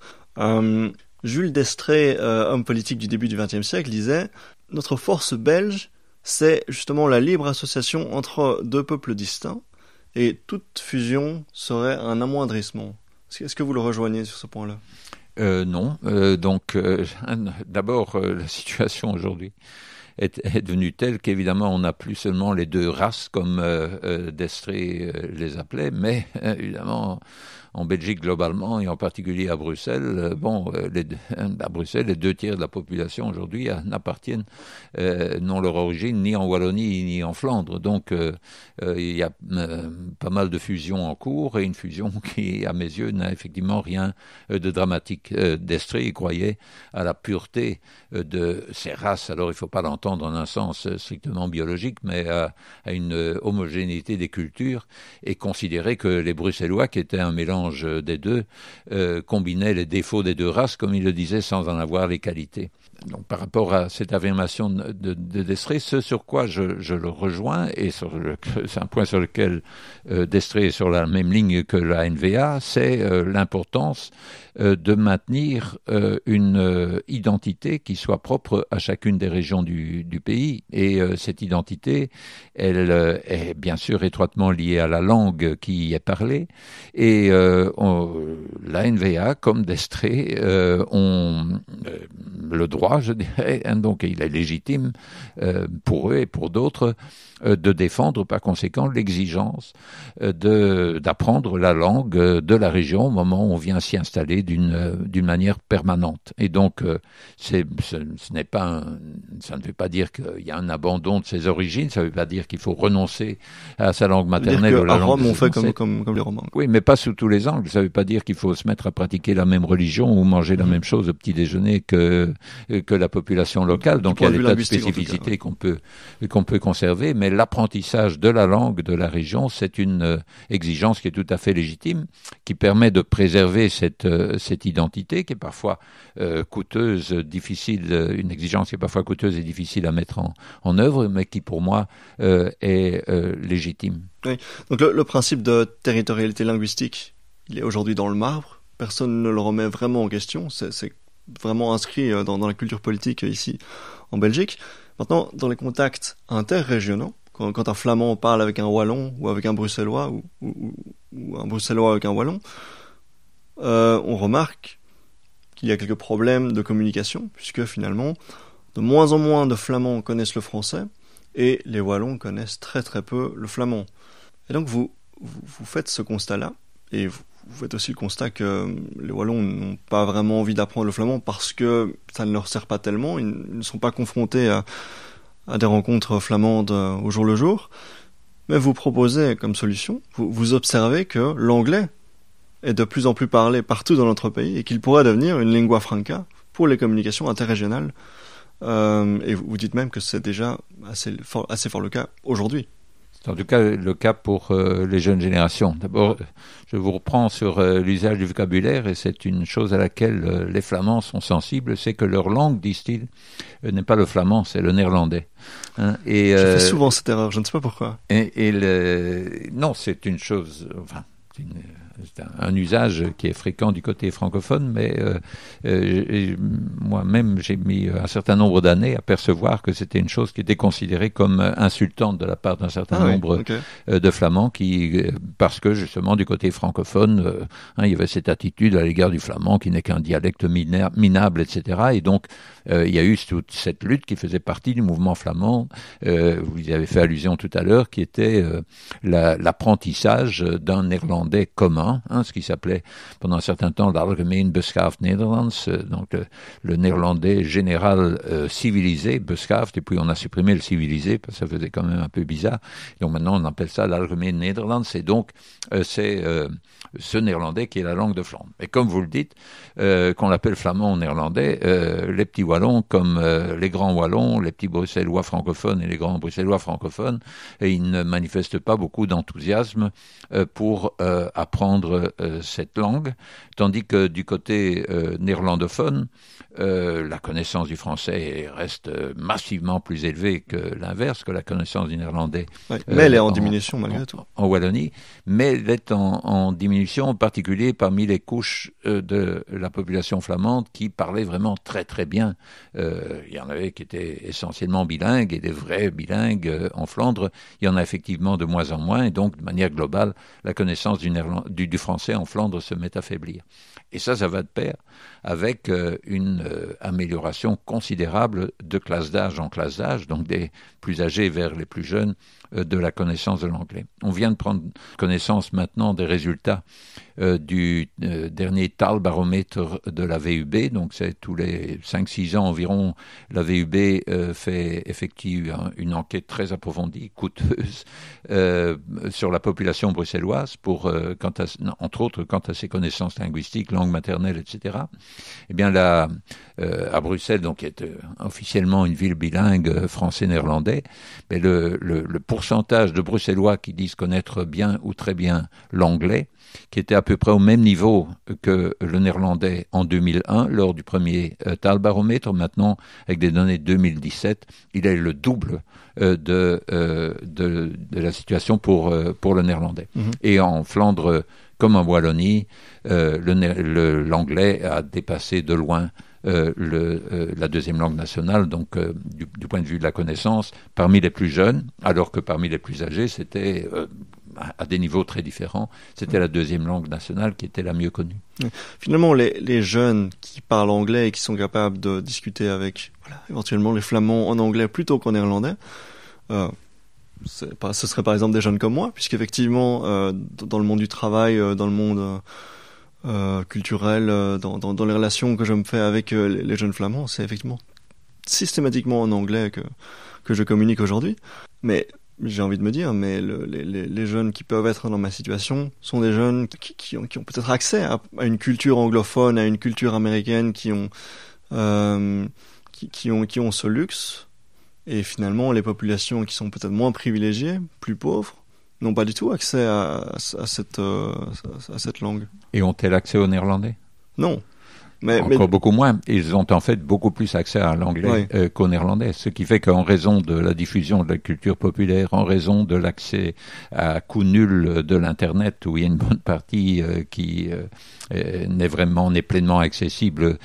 Jules Destrée, homme politique du début du XXe siècle, disait « Notre force belge, c'est justement la libre association entre deux peuples distincts, et toute fusion serait un amoindrissement. » Est-ce que vous le rejoignez sur ce point-là ? Non. D'abord, la situation aujourd'hui est devenue telle qu'évidemment on n'a plus seulement les deux races comme Destrée les appelait, mais évidemment en Belgique globalement et en particulier à Bruxelles, à Bruxelles, les 2 tiers de la population aujourd'hui n'appartiennent, n'ont leur origine ni en Wallonie ni en Flandre. Donc il y a pas mal de fusions en cours, et une fusion qui, à mes yeux, n'a effectivement rien de dramatique. Destrée croyait à la pureté de ces races. Alors il ne faut pas l'entendre en un sens strictement biologique, mais à une homogénéité des cultures, et considérait que les Bruxellois, qui étaient un mélange des deux, combinaient les défauts des deux races, comme il le disait, sans en avoir les qualités. Donc, par rapport à cette affirmation de Destrée, ce sur quoi je le rejoins, et c'est un point sur lequel Destrée est sur la même ligne que la NVA, c'est l'importance de maintenir une identité qui soit propre à chacune des régions du pays. Et cette identité, elle est bien sûr étroitement liée à la langue qui y est parlée. Et la NVA, comme Destrée, ont le droit, je dirais, donc il est légitime pour eux et pour d'autres, de défendre par conséquent l'exigence d'apprendre la langue de la région au moment où on vient s'y installer d'une manière permanente. Et donc ça ne veut pas dire qu'il y a un abandon de ses origines, ça ne veut pas dire qu'il faut renoncer à sa langue maternelle ou la langue. À Rome, on fait comme les Romains. Oui, mais pas sous tous les angles. Ça ne veut pas dire qu'il faut se mettre à pratiquer la même religion ou manger la même chose au petit déjeuner que la population locale. Donc il y a des tas de spécificités qu'on peut conserver, mais l'apprentissage de la langue de la région, c'est une exigence qui est tout à fait légitime, qui permet de préserver cette identité qui est parfois coûteuse, difficile, une exigence qui est parfois coûteuse et difficile à mettre en œuvre, mais qui pour moi est légitime. Oui. Donc le principe de territorialité linguistique, il est aujourd'hui dans le marbre. Personne ne le remet vraiment en question. C'est vraiment inscrit dans la culture politique ici en Belgique. Maintenant, dans les contacts interrégionaux, quand un Flamand parle avec un Wallon ou avec un Bruxellois ou un Bruxellois avec un Wallon, on remarque qu'il y a quelques problèmes de communication, puisque finalement, de moins en moins de Flamands connaissent le français, et les Wallons connaissent très très peu le flamand. Et donc vous faites ce constat-là, et vous faites aussi le constat que les Wallons n'ont pas vraiment envie d'apprendre le flamand parce que ça ne leur sert pas tellement, ils ne sont pas confrontés à des rencontres flamandes au jour le jour. Mais vous proposez comme solution, vous observez que l'anglais est de plus en plus parlé partout dans notre pays et qu'il pourrait devenir une lingua franca pour les communications interrégionales. Et vous dites même que c'est déjà assez fort le cas aujourd'hui. C'est en tout cas le cas pour les jeunes générations. D'abord, je vous reprends sur l'usage du vocabulaire, et c'est une chose à laquelle les Flamands sont sensibles, c'est que leur langue, disent-ils, n'est pas le flamand, c'est le néerlandais. Hein, je fais souvent cette erreur, je ne sais pas pourquoi. Non, c'est une chose... Enfin, c'est un usage qui est fréquent du côté francophone, mais moi-même, j'ai mis un certain nombre d'années à percevoir que c'était une chose qui était considérée comme insultante de la part d'un certain nombre de Flamands, parce que justement, du côté francophone, il y avait cette attitude à l'égard du flamand qui n'est qu'un dialecte minable, etc. Et donc, il y a eu toute cette lutte qui faisait partie du mouvement flamand, vous y avez fait allusion tout à l'heure, qui était l'apprentissage d'un néerlandais commun, ce qui s'appelait pendant un certain temps l'Algemeen Beschaafd Nederlands, donc le néerlandais général civilisé, Beschaafd, et puis on a supprimé le civilisé parce que ça faisait quand même un peu bizarre. Donc maintenant on appelle ça l'Algemeen Nederlands, et donc c'est ce néerlandais qui est la langue de Flandre. Et comme vous le dites, qu'on l'appelle flamand ou néerlandais, les petits wallons comme les grands wallons, les petits bruxellois francophones et les grands bruxellois francophones, et ils ne manifestent pas beaucoup d'enthousiasme pour apprendre cette langue, tandis que du côté néerlandophone, la connaissance du français reste massivement plus élevée que l'inverse, que la connaissance du néerlandais. Oui, mais elle est en diminution malgré tout. En Wallonie, mais elle est en diminution, en particulier parmi les couches de la population flamande qui parlaient vraiment très très bien. Il y en avait qui étaient essentiellement bilingues, et des vrais bilingues en Flandre. Il y en a effectivement de moins en moins, et donc de manière globale, la connaissance du français en Flandre se met à faiblir. Et ça va de pair avec une amélioration considérable de classe d'âge en classe d'âge, donc des plus âgés vers les plus jeunes, de la connaissance de l'anglais. On vient de prendre connaissance maintenant des résultats du dernier Taalbaromètre de la VUB, donc c'est tous les 5-6 ans environ, la VUB effectue une enquête très approfondie, coûteuse, sur la population bruxelloise, entre autres quant à ses connaissances linguistiques, langue maternelle, etc. Eh bien là, à Bruxelles, donc qui est officiellement une ville bilingue français-néerlandais, mais le pourcentage de Bruxellois qui disent connaître bien ou très bien l'anglais, qui était à peu près au même niveau que le néerlandais en 2001, lors du premier Taalbaromètre. Maintenant, avec des données de 2017, il est le double de la situation pour le néerlandais. Mm-hmm. Et en Flandre, comme en Wallonie, l'anglais a dépassé de loin la deuxième langue nationale, donc du point de vue de la connaissance, parmi les plus jeunes, alors que parmi les plus âgés, c'était à des niveaux très différents, c'était la deuxième langue nationale qui était la mieux connue. Finalement, les jeunes qui parlent anglais et qui sont capables de discuter avec éventuellement les Flamands en anglais plutôt qu'en néerlandais, ce serait par exemple des jeunes comme moi, puisqu'effectivement, dans le monde du travail, dans le monde culturel, dans les relations que je me fais avec les jeunes Flamands, c'est effectivement systématiquement en anglais que je communique aujourd'hui. Mais j'ai envie de me dire, mais les jeunes qui peuvent être dans ma situation sont des jeunes qui ont peut-être accès à une culture anglophone, à une culture américaine, qui ont ce luxe. Et finalement, les populations qui sont peut-être moins privilégiées, plus pauvres, n'ont pas du tout accès à cette langue. Et ont-elles accès au néerlandais ? Non. Encore beaucoup moins. Ils ont en fait beaucoup plus accès à l'anglais qu'au néerlandais. Ce qui fait qu'en raison de la diffusion de la culture populaire, en raison de l'accès à coût nul de l'Internet, où il y a une bonne partie qui n'est pleinement accessible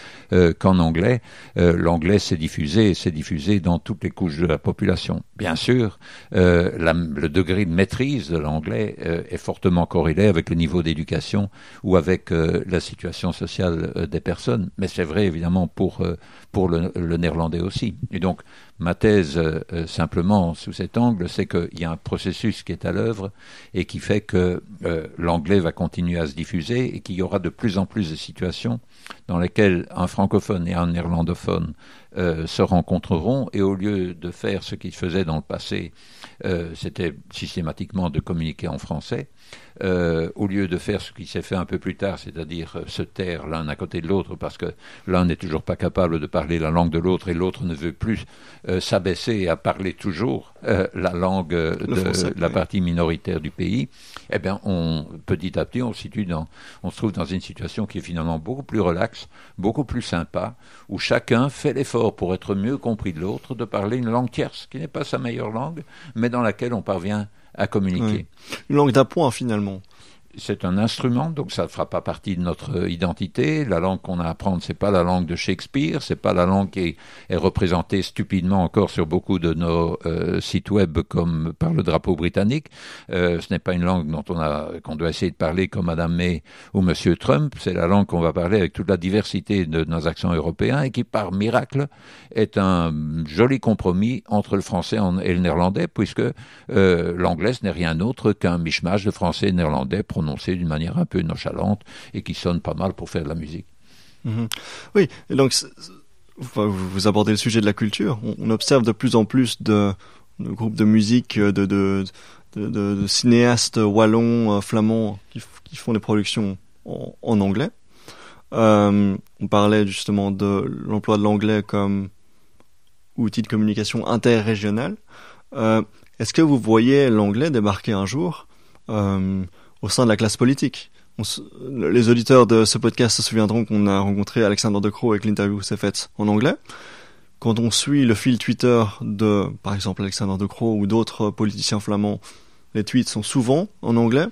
qu'en anglais, l'anglais s'est diffusé dans toutes les couches de la population. Bien sûr, le degré de maîtrise de l'anglais est fortement corrélé avec le niveau d'éducation ou avec la situation sociale des personnes. personne, mais c'est vrai évidemment pour le néerlandais aussi. Et donc, ma thèse, simplement, sous cet angle, c'est qu'il y a un processus qui est à l'œuvre et qui fait que l'anglais va continuer à se diffuser et qu'il y aura de plus en plus de situations dans lesquelles un francophone et un néerlandophone se rencontreront, et au lieu de faire ce qu'ils faisaient dans le passé, c'était systématiquement de communiquer en français, au lieu de faire ce qui s'est fait un peu plus tard, c'est-à-dire se taire l'un à côté de l'autre parce que l'un n'est toujours pas capable de parler la langue de l'autre et l'autre ne veut plus s'abaisser à parler toujours la langue de la partie minoritaire du pays, eh bien, petit à petit, on se trouve dans une situation qui est finalement beaucoup plus relaxe, beaucoup plus sympa, où chacun fait l'effort pour être mieux compris de l'autre, de parler une langue tierce, qui n'est pas sa meilleure langue, mais dans laquelle on parvient à communiquer. Oui. Une langue d'appoint, finalement. C'est un instrument, donc ça ne fera pas partie de notre identité. La langue qu'on a à apprendre, c'est pas la langue de Shakespeare, c'est pas la langue qui est représentée stupidement encore sur beaucoup de nos sites web comme par le drapeau britannique. Ce n'est pas une langue qu'on doit essayer de parler comme Madame May ou Monsieur Trump. C'est la langue qu'on va parler avec toute la diversité de nos accents européens et qui, par miracle, est un joli compromis entre le français et le néerlandais, puisque l'anglais, ce n'est rien d'autre qu'un mishmash de français et néerlandais prononcé d'une manière un peu nonchalante et qui sonne pas mal pour faire de la musique. Mmh. Oui, et donc vous abordez le sujet de la culture. On observe de plus en plus de groupes de musique, de cinéastes wallons, flamands qui font des productions en anglais. On parlait justement de l'emploi de l'anglais comme outil de communication interrégionale. Est-ce que vous voyez l'anglais débarquer un jour au sein de la classe politique? Les auditeurs de ce podcast se souviendront qu'on a rencontré Alexander De Croo et que l'interview s'est faite en anglais. Quand on suit le fil Twitter de, par exemple, Alexander De Croo ou d'autres politiciens flamands, les tweets sont souvent en anglais,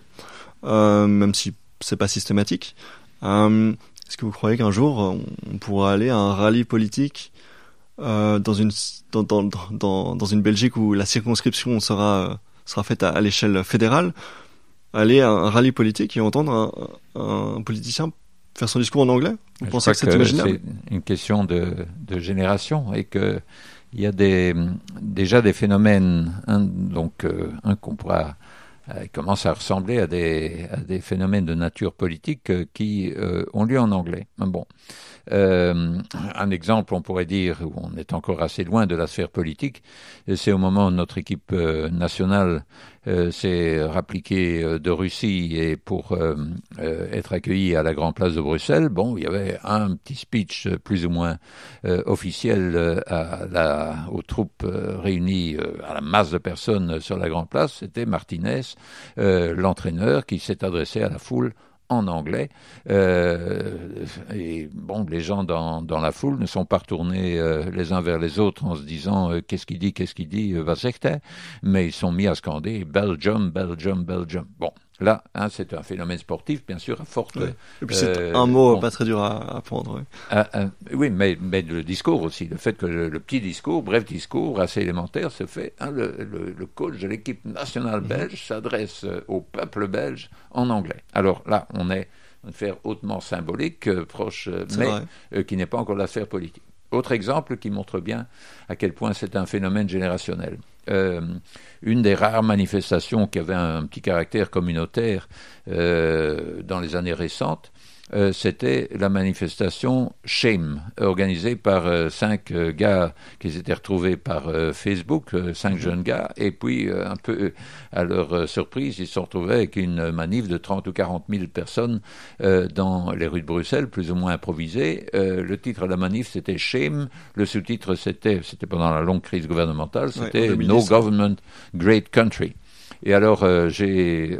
même si c'est pas systématique. Est-ce que vous croyez qu'un jour on pourra aller à un rallye politique dans une Belgique où la circonscription sera faite à l'échelle fédérale, aller à un rallye politique et entendre un politicien faire son discours en anglais? Vous pensez que c'est imaginable? C'est une question de génération et qu'il y a déjà des phénomènes, qu'on pourra commence à ressembler à des phénomènes de nature politique qui ont lieu en anglais. Bon. Un exemple, on pourrait dire, où on est encore assez loin de la sphère politique, c'est au moment où notre équipe nationale s'est rappliquée de Russie et pour être accueillie à la Grande Place de Bruxelles. Bon, il y avait un petit speech plus ou moins officiel aux troupes réunies, à la masse de personnes sur la Grande Place. C'était Martinez, l'entraîneur, qui s'est adressé à la foule en anglais, et bon, les gens dans la foule ne sont pas retournés les uns vers les autres en se disant qu'est-ce qu'il dit, was zegt hij, mais ils sont mis à scander Belgium, Belgium, Belgium. Bon, là, c'est un phénomène sportif, bien sûr, à forte... Oui. Et puis c'est un mot pas très dur à apprendre. Oui, oui, mais le discours aussi, le fait que le petit discours, bref discours, assez élémentaire, se fait. Le coach de l'équipe nationale belge s'adresse au peuple belge en anglais. Alors là, on est une affaire hautement symbolique, proche, mais qui n'est pas encore l'affaire politique. Autre exemple qui montre bien à quel point c'est un phénomène générationnel. Une des rares manifestations qui avait un petit caractère communautaire dans les années récentes, c'était la manifestation Shame, organisée par 5 gars qui s'étaient retrouvés par Facebook, 5 jeunes gars, et puis un peu à leur surprise, ils se sont retrouvés avec une manif de 30 ou 40 000 personnes dans les rues de Bruxelles, plus ou moins improvisées. Le titre de la manif, c'était Shame, le sous-titre, c'était pendant la longue crise gouvernementale, c'était No Government, Great Country. Et alors, je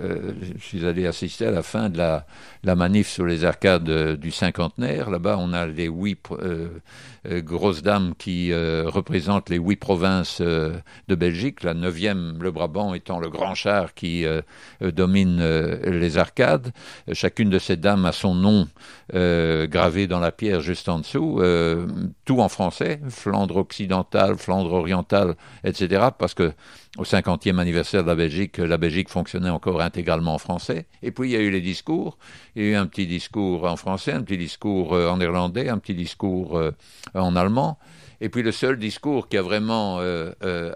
suis allé assister à la fin de la manif sur les arcades du cinquantenaire. Là-bas, on a les 8 grosses dames qui représentent les 8 provinces de Belgique. La 9e, le Brabant, étant le grand char qui domine les arcades. Chacune de ces dames a son nom gravé dans la pierre juste en dessous. Tout en français, Flandre occidentale, Flandre orientale, etc. Parce que au 50e anniversaire de la Belgique, que la Belgique fonctionnait encore intégralement en français. Et puis il y a eu les discours. Il y a eu un petit discours en français, un petit discours en néerlandais, un petit discours en allemand. Et puis le seul discours qui a vraiment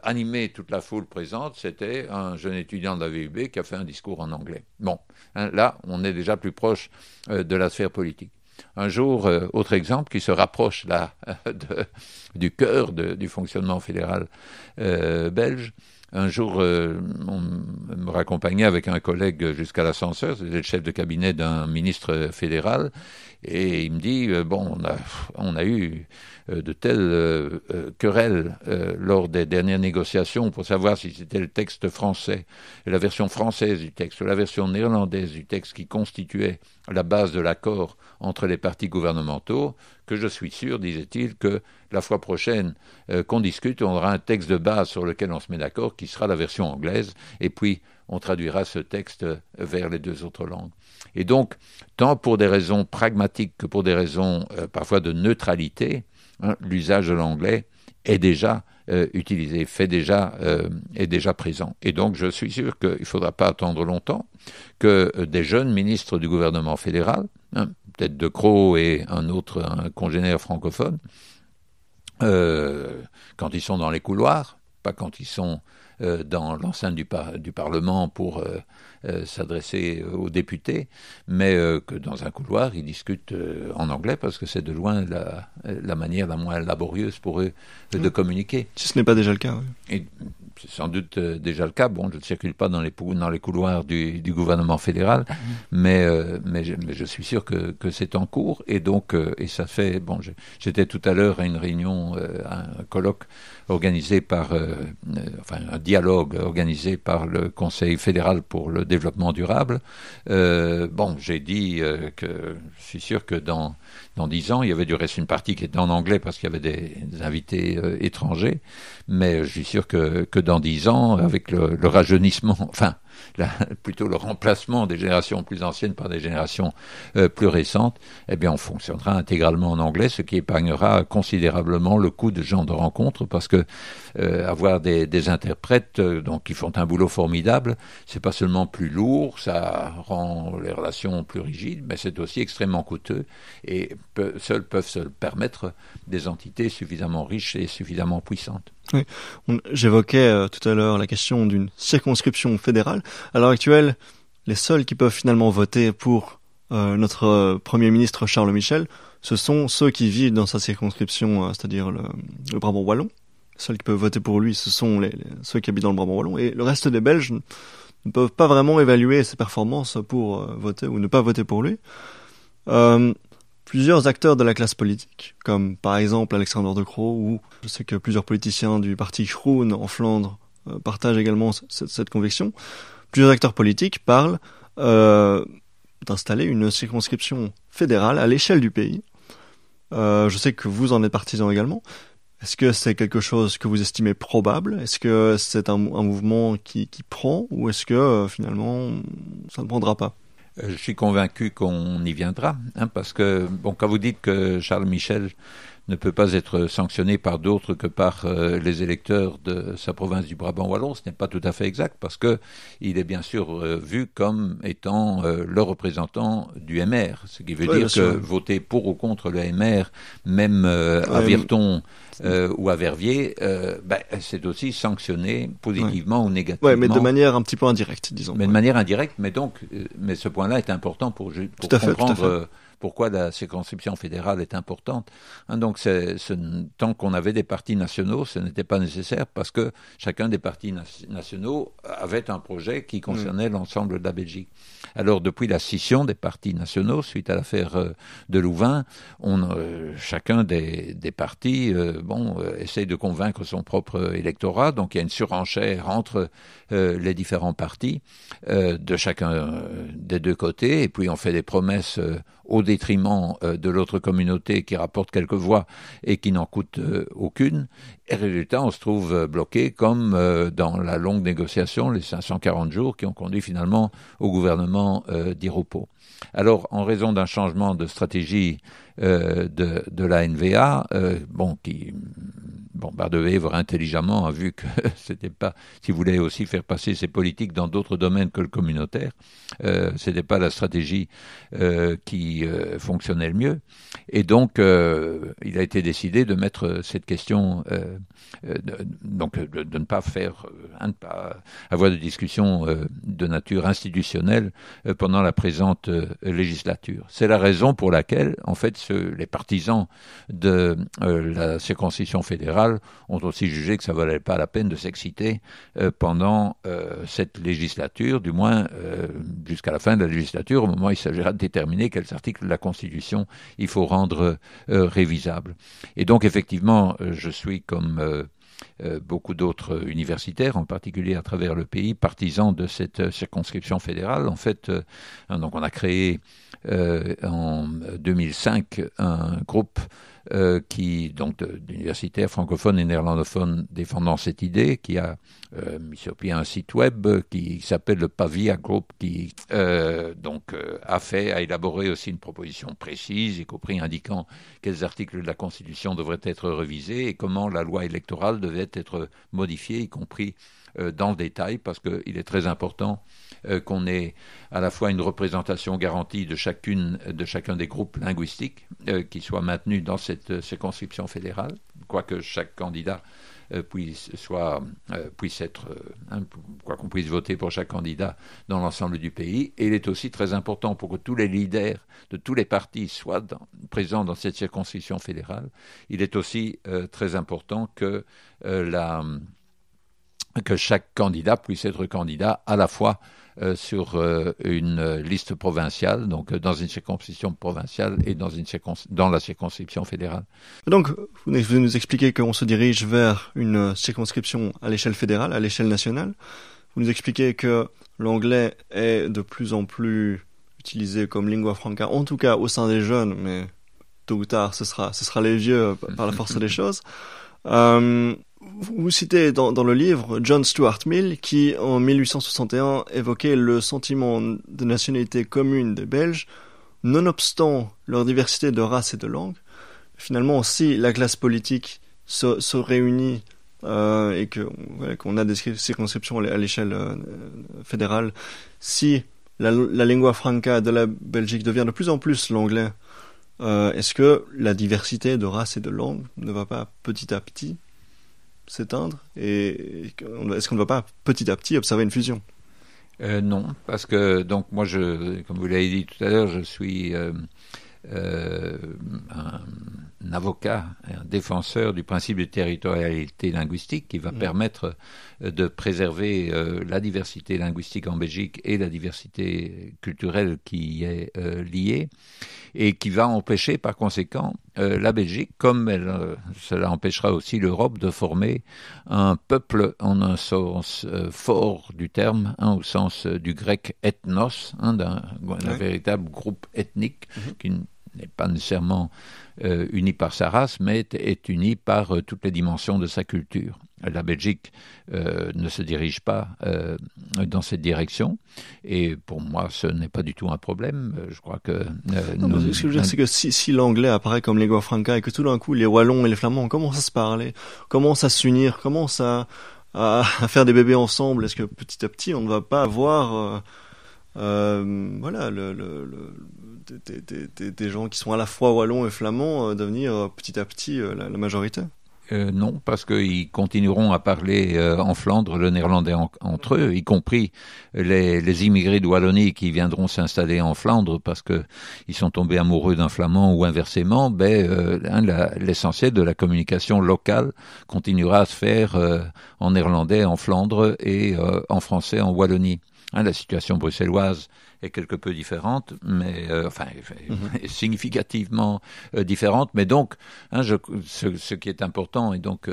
animé toute la foule présente, c'était un jeune étudiant de la VUB qui a fait un discours en anglais. Bon, là, on est déjà plus proche de la sphère politique. Un jour, autre exemple qui se rapproche là du cœur du fonctionnement fédéral belge. Un jour, on me raccompagnait avec un collègue jusqu'à l'ascenseur, c'était le chef de cabinet d'un ministre fédéral, et il me dit, on a eu de telles querelles lors des dernières négociations pour savoir si c'était le texte français, la version française du texte, la version néerlandaise du texte qui constituait la base de l'accord entre les partis gouvernementaux, que je suis sûr, disait-il, que la fois prochaine qu'on discute, on aura un texte de base sur lequel on se met d'accord, qui sera la version anglaise, et puis on traduira ce texte vers les deux autres langues. Et donc, tant pour des raisons pragmatiques que pour des raisons parfois de neutralité, l'usage de l'anglais est déjà utilisé, est déjà présent. Et donc, je suis sûr qu'il ne faudra pas attendre longtemps que des jeunes ministres du gouvernement fédéral, peut-être De Croo et un congénère francophone, quand ils sont dans les couloirs, pas quand ils sont dans l'enceinte du Parlement pour s'adresser aux députés, mais que dans un couloir, ils discutent en anglais parce que c'est de loin la manière la moins laborieuse pour eux de communiquer. Si ce n'est pas déjà le cas. Oui. Et c'est sans doute déjà le cas. Bon, je ne circule pas dans les couloirs du gouvernement fédéral, mais je suis sûr que c'est en cours. Et donc, et ça fait... Bon, j'étais tout à l'heure à une réunion, un colloque organisé par... un dialogue organisé par le Conseil fédéral pour le développement durable. J'ai dit que je suis sûr que dans 10 ans, il y avait du reste une partie qui était en anglais parce qu'il y avait des invités étrangers, mais je suis sûr que dans 10 ans, avec le rajeunissement, plutôt le remplacement des générations plus anciennes par des générations plus récentes, eh bien on fonctionnera intégralement en anglais, ce qui épargnera considérablement le coût de ce genre de rencontres, parce que avoir des interprètes qui font un boulot formidable, c'est pas seulement plus lourd, ça rend les relations plus rigides, mais c'est aussi extrêmement coûteux, et seuls peuvent se le permettre des entités suffisamment riches et suffisamment puissantes. Oui. J'évoquais tout à l'heure la question d'une circonscription fédérale. À l'heure actuelle, les seuls qui peuvent finalement voter pour notre Premier ministre Charles Michel, ce sont ceux qui vivent dans sa circonscription, c'est-à-dire le Brabant wallon. Les seuls qui peuvent voter pour lui, ce sont ceux qui habitent dans le Brabant wallon. Et le reste des Belges ne peuvent pas vraiment évaluer ses performances pour voter ou ne pas voter pour lui. Plusieurs acteurs de la classe politique, comme par exemple Alexander De Croo, ou je sais que plusieurs politiciens du parti Groen en Flandre partagent également cette conviction, plusieurs acteurs politiques parlent d'installer une circonscription fédérale à l'échelle du pays. Je sais que vous en êtes partisan également. Est-ce que c'est quelque chose que vous estimez probable ? Est-ce que c'est un mouvement qui prend, ou est-ce que finalement ça ne prendra pas ? Je suis convaincu qu'on y viendra, parce que, quand vous dites que Charles Michel ne peut pas être sanctionné par d'autres que par les électeurs de sa province du Brabant wallon, ce n'est pas tout à fait exact, parce que il est bien sûr vu comme étant le représentant du MR, ce qui veut dire que voter pour ou contre le MR, même à Virton ou à Verviers, c'est aussi sanctionné positivement ou négativement. Oui, mais de manière un petit peu indirecte, disons. Mais de manière indirecte, mais ce point-là est important pour comprendre pourquoi la circonscription fédérale est importante. Donc, tant qu'on avait des partis nationaux, ce n'était pas nécessaire, parce que chacun des partis nationaux avait un projet qui concernait l'ensemble de la Belgique. Alors, depuis la scission des partis nationaux, suite à l'affaire de Louvain, chacun des partis essaye de convaincre son propre électorat. Donc, il y a une surenchère entre les différents partis de chacun des deux côtés, et puis on fait des promesses au détriment de l'autre communauté qui rapporte quelques voix et qui n'en coûte aucune. Et résultat, on se trouve bloqué comme dans la longue négociation, les 540 jours qui ont conduit finalement au gouvernement d'Irropo. Alors, en raison d'un changement de stratégie de la NVA, qui Bardewever intelligemment a vu que c'était pas, s'il voulait aussi faire passer ses politiques dans d'autres domaines que le communautaire, c'était pas la stratégie qui fonctionnait le mieux. Et donc, il a été décidé de mettre cette question, de ne pas faire, de ne pas avoir de discussion de nature institutionnelle pendant la présente législature. C'est la raison pour laquelle, en fait, les partisans de la circonscription fédérale ont aussi jugé que ça valait pas la peine de s'exciter pendant cette législature, du moins jusqu'à la fin de la législature, au moment où il s'agira de déterminer quels articles de la Constitution il faut rendre révisables. Et donc, effectivement, je suis comme beaucoup d'autres universitaires, en particulier à travers le pays, partisans de cette circonscription fédérale. En fait, donc on a créé en 2005 un groupe d'universitaires francophones et néerlandophones défendant cette idée, qui a mis sur pied un site web qui s'appelle le Pavia Group, qui a élaboré aussi une proposition précise, y compris indiquant quels articles de la Constitution devraient être révisés et comment la loi électorale devait être modifiée, y compris dans le détail, parce qu'il est très important qu'on ait à la fois une représentation garantie de chacun des groupes linguistiques qui soit maintenu dans cette circonscription fédérale, quoique chaque candidat puisse qu'on puisse voter pour chaque candidat dans l'ensemble du pays. Et il est aussi très important pour que tous les leaders de tous les partis soient présents dans cette circonscription fédérale. Il est aussi très important que chaque candidat puisse être candidat à la fois sur une liste provinciale, donc dans une circonscription provinciale et dans la circonscription fédérale. Donc, vous nous expliquez qu'on se dirige vers une circonscription à l'échelle fédérale, à l'échelle nationale. Vous nous expliquez que l'anglais est de plus en plus utilisé comme lingua franca, en tout cas au sein des jeunes, mais tôt ou tard, ce sera les vieux par la force des choses. Vous citez dans le livre John Stuart Mill qui, en 1861, évoquait le sentiment de nationalité commune des Belges, nonobstant leur diversité de race et de langue. Finalement, si la classe politique se réunit et qu'on a des circonscriptions à l'échelle fédérale, si la lingua franca de la Belgique devient de plus en plus l'anglais, est-ce que la diversité de race et de langue ne va pas petit à petit s'éteindre, et est-ce qu'on ne va pas petit à petit observer une fusion? Non, parce que donc moi, comme vous l'avez dit tout à l'heure, je suis un avocat et un défenseur du principe de territorialité linguistique qui va permettre de préserver la diversité linguistique en Belgique et la diversité culturelle qui y est liée, et qui va empêcher par conséquent la Belgique, comme cela empêchera aussi l'Europe, de former un peuple en un sens fort du terme, au sens du grec ethnos, d'un véritable groupe ethnique qui n'est pas nécessairement uni par sa race, mais est uni par toutes les dimensions de sa culture. La Belgique ne se dirige pas dans cette direction, et pour moi, ce n'est pas du tout un problème. Je crois que... ce que je veux dire, c'est que si l'anglais apparaît comme lingua franca et que tout d'un coup, les Wallons et les Flamands commencent à se parler, commencent à s'unir, commencent à faire des bébés ensemble, est-ce que petit à petit, on ne va pas avoir... des gens qui sont à la fois wallons et flamands devenir petit à petit la majorité? Non, parce qu'ils continueront à parler en Flandre le néerlandais entre eux, y compris les immigrés de Wallonie qui viendront s'installer en Flandre parce qu'ils sont tombés amoureux d'un flamand ou inversement. L'essentiel de la communication locale continuera à se faire en néerlandais en Flandre et en français en Wallonie. La situation bruxelloise est quelque peu différente, mais significativement différente. Mais donc, ce qui est important, et donc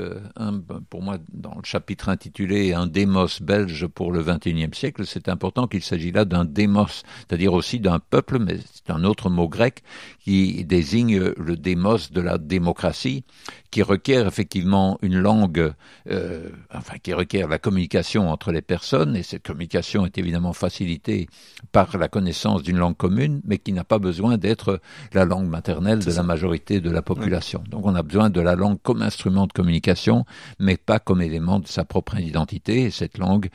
pour moi, dans le chapitre intitulé « Un démos belge pour le XXIe siècle », c'est important qu'il s'agit là d'un démos, c'est-à-dire aussi d'un peuple, mais c'est un autre mot grec qui désigne le démos de la démocratie, qui requiert effectivement une langue, qui requiert la communication entre les personnes, et cette communication est évidemment facilité par la connaissance d'une langue commune, mais qui n'a pas besoin d'être la langue maternelle de la majorité de la population. Ouais. Donc on a besoin de la langue comme instrument de communication, mais pas comme élément de sa propre identité. Et cette langue,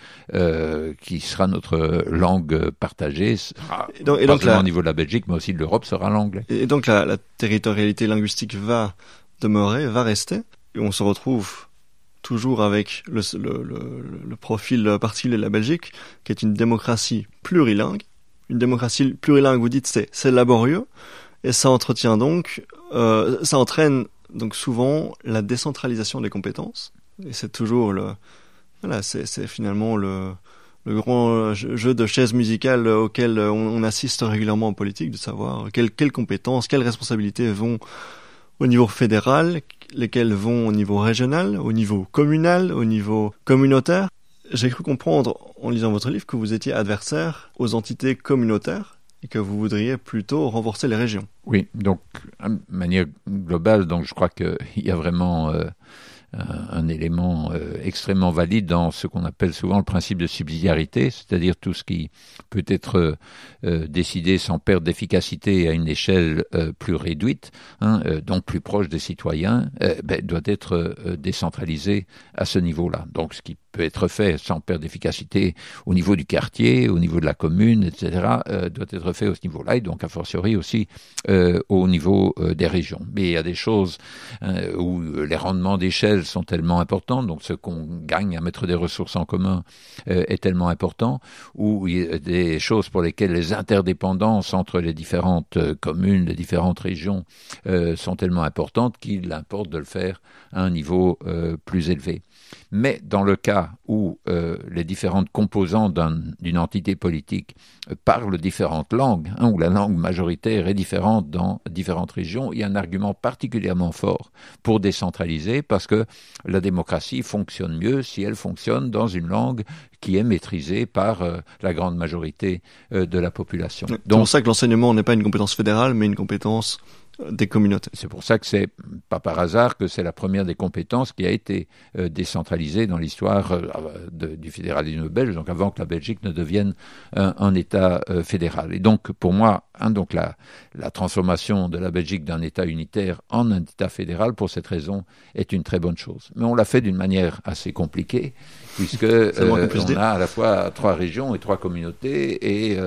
qui sera notre langue partagée, sera pas seulement au niveau de la Belgique, mais aussi de l'Europe, sera l'anglais. Et donc la territorialité linguistique va demeurer, va rester, et on se retrouve toujours avec le profil particulier de la Belgique, qui est une démocratie plurilingue. Une démocratie plurilingue, vous dites, c'est laborieux, et ça entretient donc, ça entraîne donc souvent la décentralisation des compétences, et c'est toujours c'est finalement le grand jeu de chaises musicales auquel on assiste régulièrement en politique, de savoir quelles compétences, quelles responsabilités vont au niveau fédéral, lesquelles vont au niveau régional, au niveau communal, au niveau communautaire. J'ai cru comprendre, en lisant votre livre, que vous étiez adversaire aux entités communautaires et que vous voudriez plutôt renforcer les régions. Oui, donc, de manière globale, donc je crois qu'il y a vraiment un élément extrêmement valide dans ce qu'on appelle souvent le principe de subsidiarité, c'est-à-dire tout ce qui peut être décidé sans perdre d'efficacité à une échelle plus réduite, donc plus proche des citoyens, doit être décentralisé à ce niveau-là. Donc ce qui peut être fait sans perdre d'efficacité au niveau du quartier, au niveau de la commune, etc., doit être fait au ce niveau-là, et donc a fortiori aussi au niveau des régions. Mais il y a des choses où les rendements d'échelle sont tellement importants, donc ce qu'on gagne à mettre des ressources en commun est tellement important, où il y a des choses pour lesquelles les interdépendances entre les différentes communes, les différentes régions sont tellement importantes qu'il importe de le faire à un niveau plus élevé. Mais dans le cas où les différentes composantes d'une entité politique parlent différentes langues, où la langue majoritaire est différente dans différentes régions, il y a un argument particulièrement fort pour décentraliser, parce que la démocratie fonctionne mieux si elle fonctionne dans une langue qui est maîtrisée par la grande majorité de la population. C'est pour ça que l'enseignement n'est pas une compétence fédérale, mais une compétence des communautés. C'est pour ça que c'est pas par hasard que c'est la première des compétences qui a été décentralisée dans l'histoire du fédéralisme belge, donc avant que la Belgique ne devienne un État fédéral. Et donc pour moi, donc la transformation de la Belgique d'un État unitaire en un État fédéral, pour cette raison, est une très bonne chose. Mais on l'a fait d'une manière assez compliquée, puisque on a à la fois 3 régions et 3 communautés, et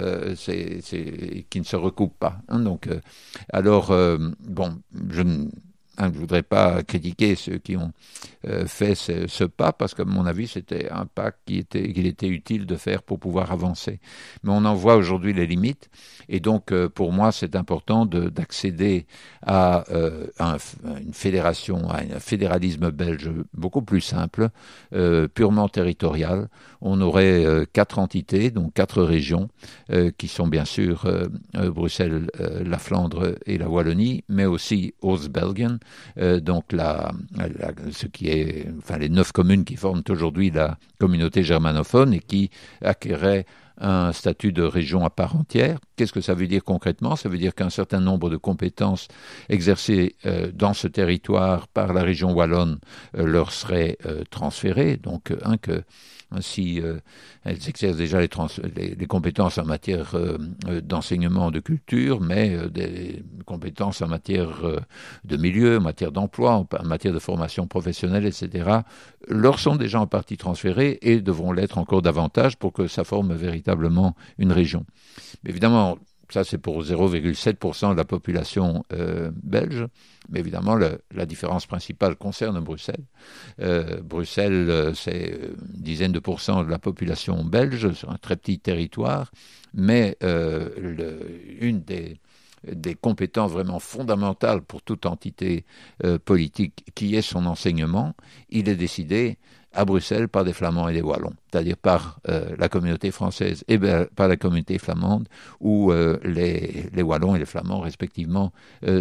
qui ne se recoupent pas. Donc, je ne voudrais pas critiquer ceux qui ont fait ce pas, parce qu'à mon avis, c'était un pas qu'il était utile de faire pour pouvoir avancer. Mais on en voit aujourd'hui les limites, et donc pour moi, c'est important d'accéder à une fédération, à un fédéralisme belge beaucoup plus simple, purement territorial. On aurait 4 entités, donc 4 régions, qui sont bien sûr Bruxelles, la Flandre et la Wallonie, mais aussi Oost-België, donc ce qui est, les 9 communes qui forment aujourd'hui la communauté germanophone et qui acquéraient un statut de région à part entière. Qu'est-ce que ça veut dire concrètement ? Ça veut dire qu'un certain nombre de compétences exercées dans ce territoire par la région wallonne leur seraient transférées. Donc, si elles exercent déjà les compétences en matière d'enseignement de culture, mais des compétences en matière de milieu, en matière d'emploi, en matière de formation professionnelle, etc., leur sont déjà en partie transférées et devront l'être encore davantage pour que ça forme véritablement une région. Mais évidemment, ça c'est pour 0,7% de la population belge, mais évidemment la différence principale concerne Bruxelles. Bruxelles, c'est une dizaine de pourcents de la population belge sur un très petit territoire, mais une des compétences vraiment fondamentales pour toute entité politique, qui est son enseignement, il est décidé à Bruxelles par des Flamands et des Wallons, c'est-à-dire par la communauté française et par la communauté flamande, où les Wallons et les Flamands, respectivement,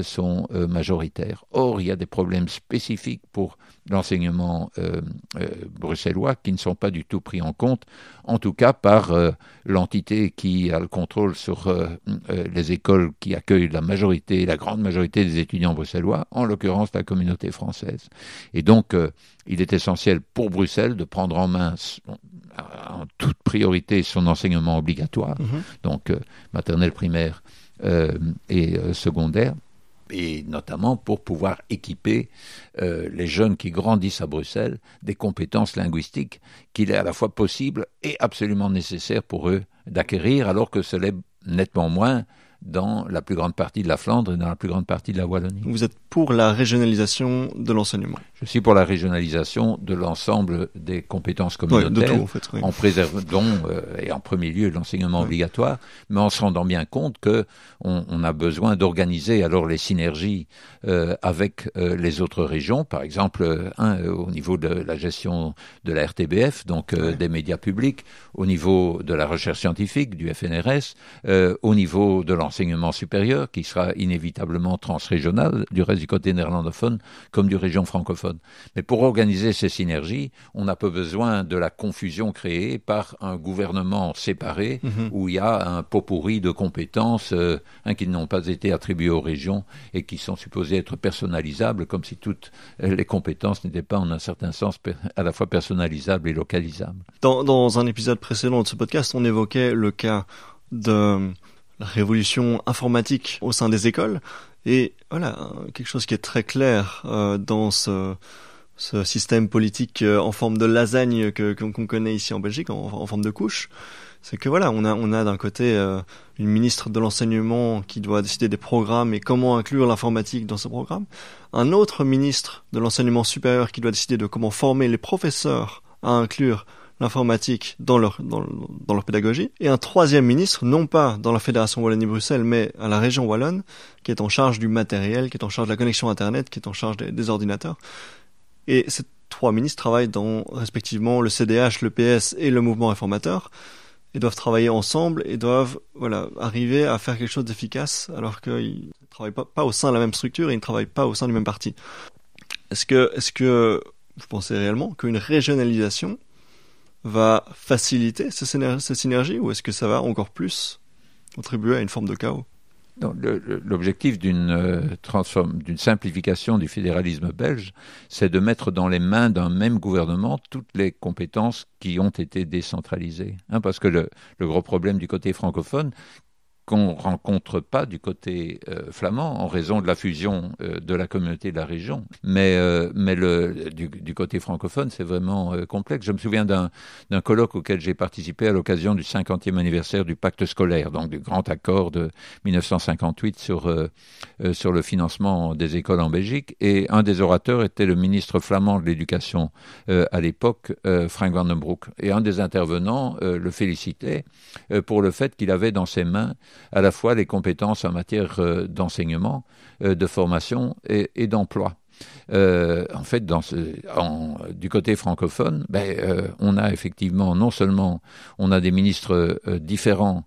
sont majoritaires. Or, il y a des problèmes spécifiques pour l'enseignement bruxellois qui ne sont pas du tout pris en compte, en tout cas par l'entité qui a le contrôle sur les écoles qui accueillent la grande majorité des étudiants bruxellois, en l'occurrence la communauté française. Et donc, il est essentiel pour Bruxelles de prendre en main en toute priorité son enseignement obligatoire, donc maternelle, primaire et secondaire, et notamment pour pouvoir équiper les jeunes qui grandissent à Bruxelles des compétences linguistiques qu'il est à la fois possible et absolument nécessaire pour eux d'acquérir, alors que ce l'est nettement moins dans la plus grande partie de la Flandre et dans la plus grande partie de la Wallonie. Vous êtes pour la régionalisation de l'enseignement? Je suis pour la régionalisation de l'ensemble des compétences communautaires, de tout, en fait, oui. En préservant et en premier lieu l'enseignement obligatoire, mais en se rendant bien compte que on a besoin d'organiser alors les synergies avec les autres régions, par exemple au niveau de la gestion de la RTBF, donc des médias publics, au niveau de la recherche scientifique, du FNRS, au niveau de l'enseignement supérieur, qui sera inévitablement transrégional, du reste du côté néerlandophone comme du région francophone. Mais pour organiser ces synergies, on n'a pas besoin de la confusion créée par un gouvernement séparé où il y a un pot-pourri de compétences qui n'ont pas été attribuées aux régions et qui sont supposées être personnalisables, comme si toutes les compétences n'étaient pas en un certain sens à la fois personnalisables et localisables. Dans un épisode précédent de ce podcast, on évoquait le cas de la révolution informatique au sein des écoles. Et voilà, quelque chose qui est très clair dans ce système politique en forme de lasagne qu'on connaît ici en Belgique, en forme de couche, c'est que voilà, on a d'un côté une ministre de l'enseignement qui doit décider des programmes et comment inclure l'informatique dans ce programme, un autre ministre de l'enseignement supérieur qui doit décider de comment former les professeurs à inclure l'informatique dans leur pédagogie, et un troisième ministre, non pas dans la Fédération Wallonie-Bruxelles, mais à la région wallonne, qui est en charge du matériel, qui est en charge de la connexion Internet, qui est en charge des ordinateurs. Et ces trois ministres travaillent dans, respectivement, le CDH, le PS et le mouvement réformateur, et doivent travailler ensemble et doivent arriver à faire quelque chose d'efficace, alors qu'ils ne travaillent pas au sein de la même structure et ils ne travaillent pas au sein du même parti. Est-ce que vous pensez réellement qu'une régionalisation va faciliter ces synergies, ou est-ce que ça va encore plus contribuer à une forme de chaos? Non, l'objectif d'une simplification du fédéralisme belge, c'est de mettre dans les mains d'un même gouvernement toutes les compétences qui ont été décentralisées. Parce que le gros problème du côté francophone, qu'on rencontre pas du côté flamand en raison de la fusion de la communauté de la région, mais du côté francophone, c'est vraiment complexe. Je me souviens d'un colloque auquel j'ai participé à l'occasion du 50e anniversaire du pacte scolaire, donc du grand accord de 1958 sur le financement des écoles en Belgique, et un des orateurs était le ministre flamand de l'éducation à l'époque, Frank van den Broek, et un des intervenants le félicitait pour le fait qu'il avait dans ses mains à la fois les compétences en matière d'enseignement, de formation et d'emploi. En fait, du côté francophone, on a effectivement, non seulement on a des ministres différents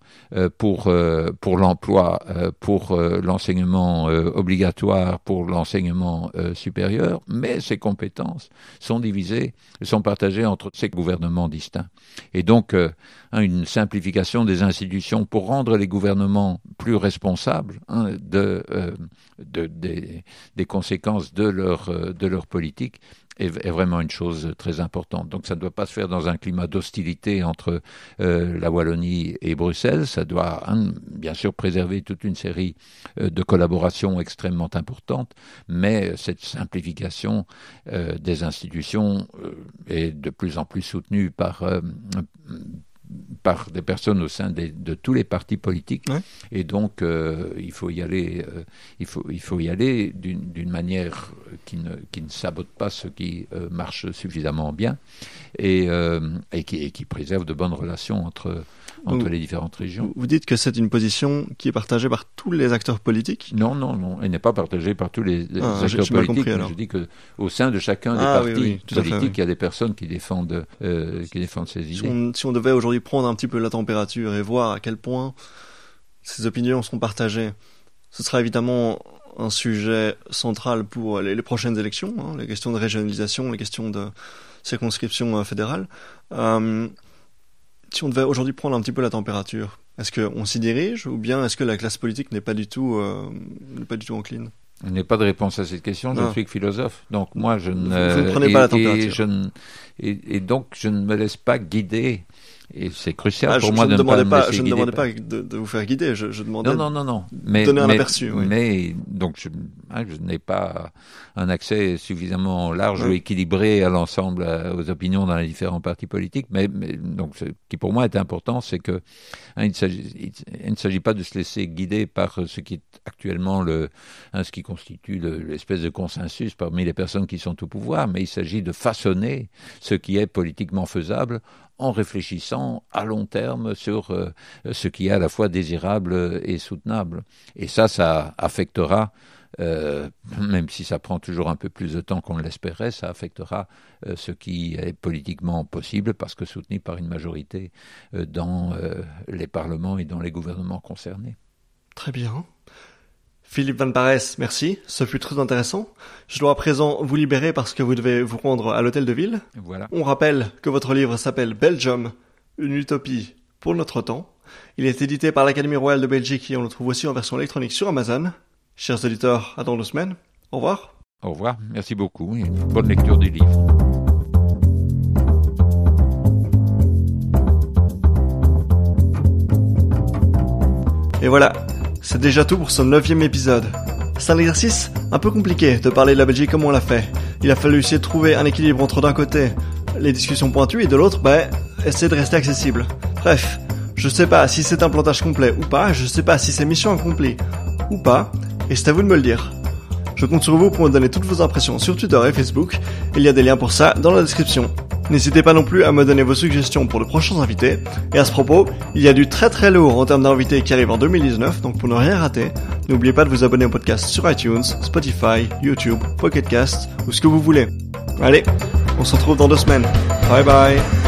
pour l'emploi, pour l'enseignement obligatoire, pour l'enseignement supérieur, mais ces compétences sont partagées entre ces gouvernements distincts. Et donc, une simplification des institutions pour rendre les gouvernements plus responsables des conséquences de leur politique est vraiment une chose très importante. Donc ça ne doit pas se faire dans un climat d'hostilité entre la Wallonie et Bruxelles. Ça doit bien sûr préserver toute une série de collaborations extrêmement importantes, mais cette simplification des institutions est de plus en plus soutenue par des personnes au sein de tous les partis politiques, et donc il faut y aller d'une manière qui ne sabote pas ce qui marche suffisamment bien et qui préserve de bonnes relations entre les différentes régions. Vous dites que c'est une position qui est partagée par tous les acteurs politiques? Non, elle n'est pas partagée par tous les acteurs politiques. Je dis qu'au sein de chacun des partis politiques, il y a des personnes qui défendent ces idées. Si on devait aujourd'hui prendre un petit peu la température et voir à quel point ces opinions sont partagées, ce sera évidemment un sujet central pour les prochaines élections, les questions de régionalisation, les questions de circonscription fédérale. Si on devait aujourd'hui prendre un petit peu la température, est-ce qu'on s'y dirige, ou bien est-ce que la classe politique n'est pas du tout encline? Je n'ai pas de réponse à cette question, je ne suis que philosophe. Donc moi, je ne... Vous ne prenez pas la température. Et donc, je ne me laisse pas guider. Et c'est crucial pour je moi de ne pas me laisser guider. Je ne demandais pas de vous faire guider, je demandais non. de donner un aperçu. Oui. Mais donc, je n'ai pas un accès suffisamment large ou équilibré à l'ensemble, aux opinions dans les différents partis politiques. Mais donc, ce qui pour moi est important, c'est que il ne s'agit pas de se laisser guider par ce qui est actuellement ce qui constitue l'espèce de consensus parmi les personnes qui sont au pouvoir, mais il s'agit de façonner ce qui est politiquement faisable en réfléchissant à long terme sur ce qui est à la fois désirable et soutenable. Et ça affectera, même si ça prend toujours un peu plus de temps qu'on ne l'espérait, ça affectera ce qui est politiquement possible parce que soutenu par une majorité dans les parlements et dans les gouvernements concernés. Très bien. Philippe Van Parijs, merci, ce fut très intéressant. Je dois à présent vous libérer parce que vous devez vous rendre à l'hôtel de ville. Voilà. On rappelle que votre livre s'appelle Belgium, une utopie pour notre temps. Il est édité par l'Académie royale de Belgique et on le trouve aussi en version électronique sur Amazon. Chers auditeurs, à dans 2 semaines. Au revoir. Au revoir, merci beaucoup et bonne lecture du livre. Et voilà. C'est déjà tout pour ce 9e épisode. C'est un exercice un peu compliqué de parler de la Belgique comme on l'a fait. Il a fallu essayer de trouver un équilibre entre d'un côté les discussions pointues et de l'autre, essayer de rester accessible. Bref, je sais pas si c'est un plantage complet ou pas, je sais pas si c'est mission accomplie ou pas, et c'est à vous de me le dire. Je compte sur vous pour me donner toutes vos impressions sur Twitter et Facebook, il y a des liens pour ça dans la description. N'hésitez pas non plus à me donner vos suggestions pour de prochains invités, et à ce propos, il y a du très très lourd en termes d'invités qui arrive en 2019, donc pour ne rien rater, n'oubliez pas de vous abonner au podcast sur iTunes, Spotify, YouTube, Pocket Cast, ou ce que vous voulez. Allez, on se retrouve dans 2 semaines. Bye bye.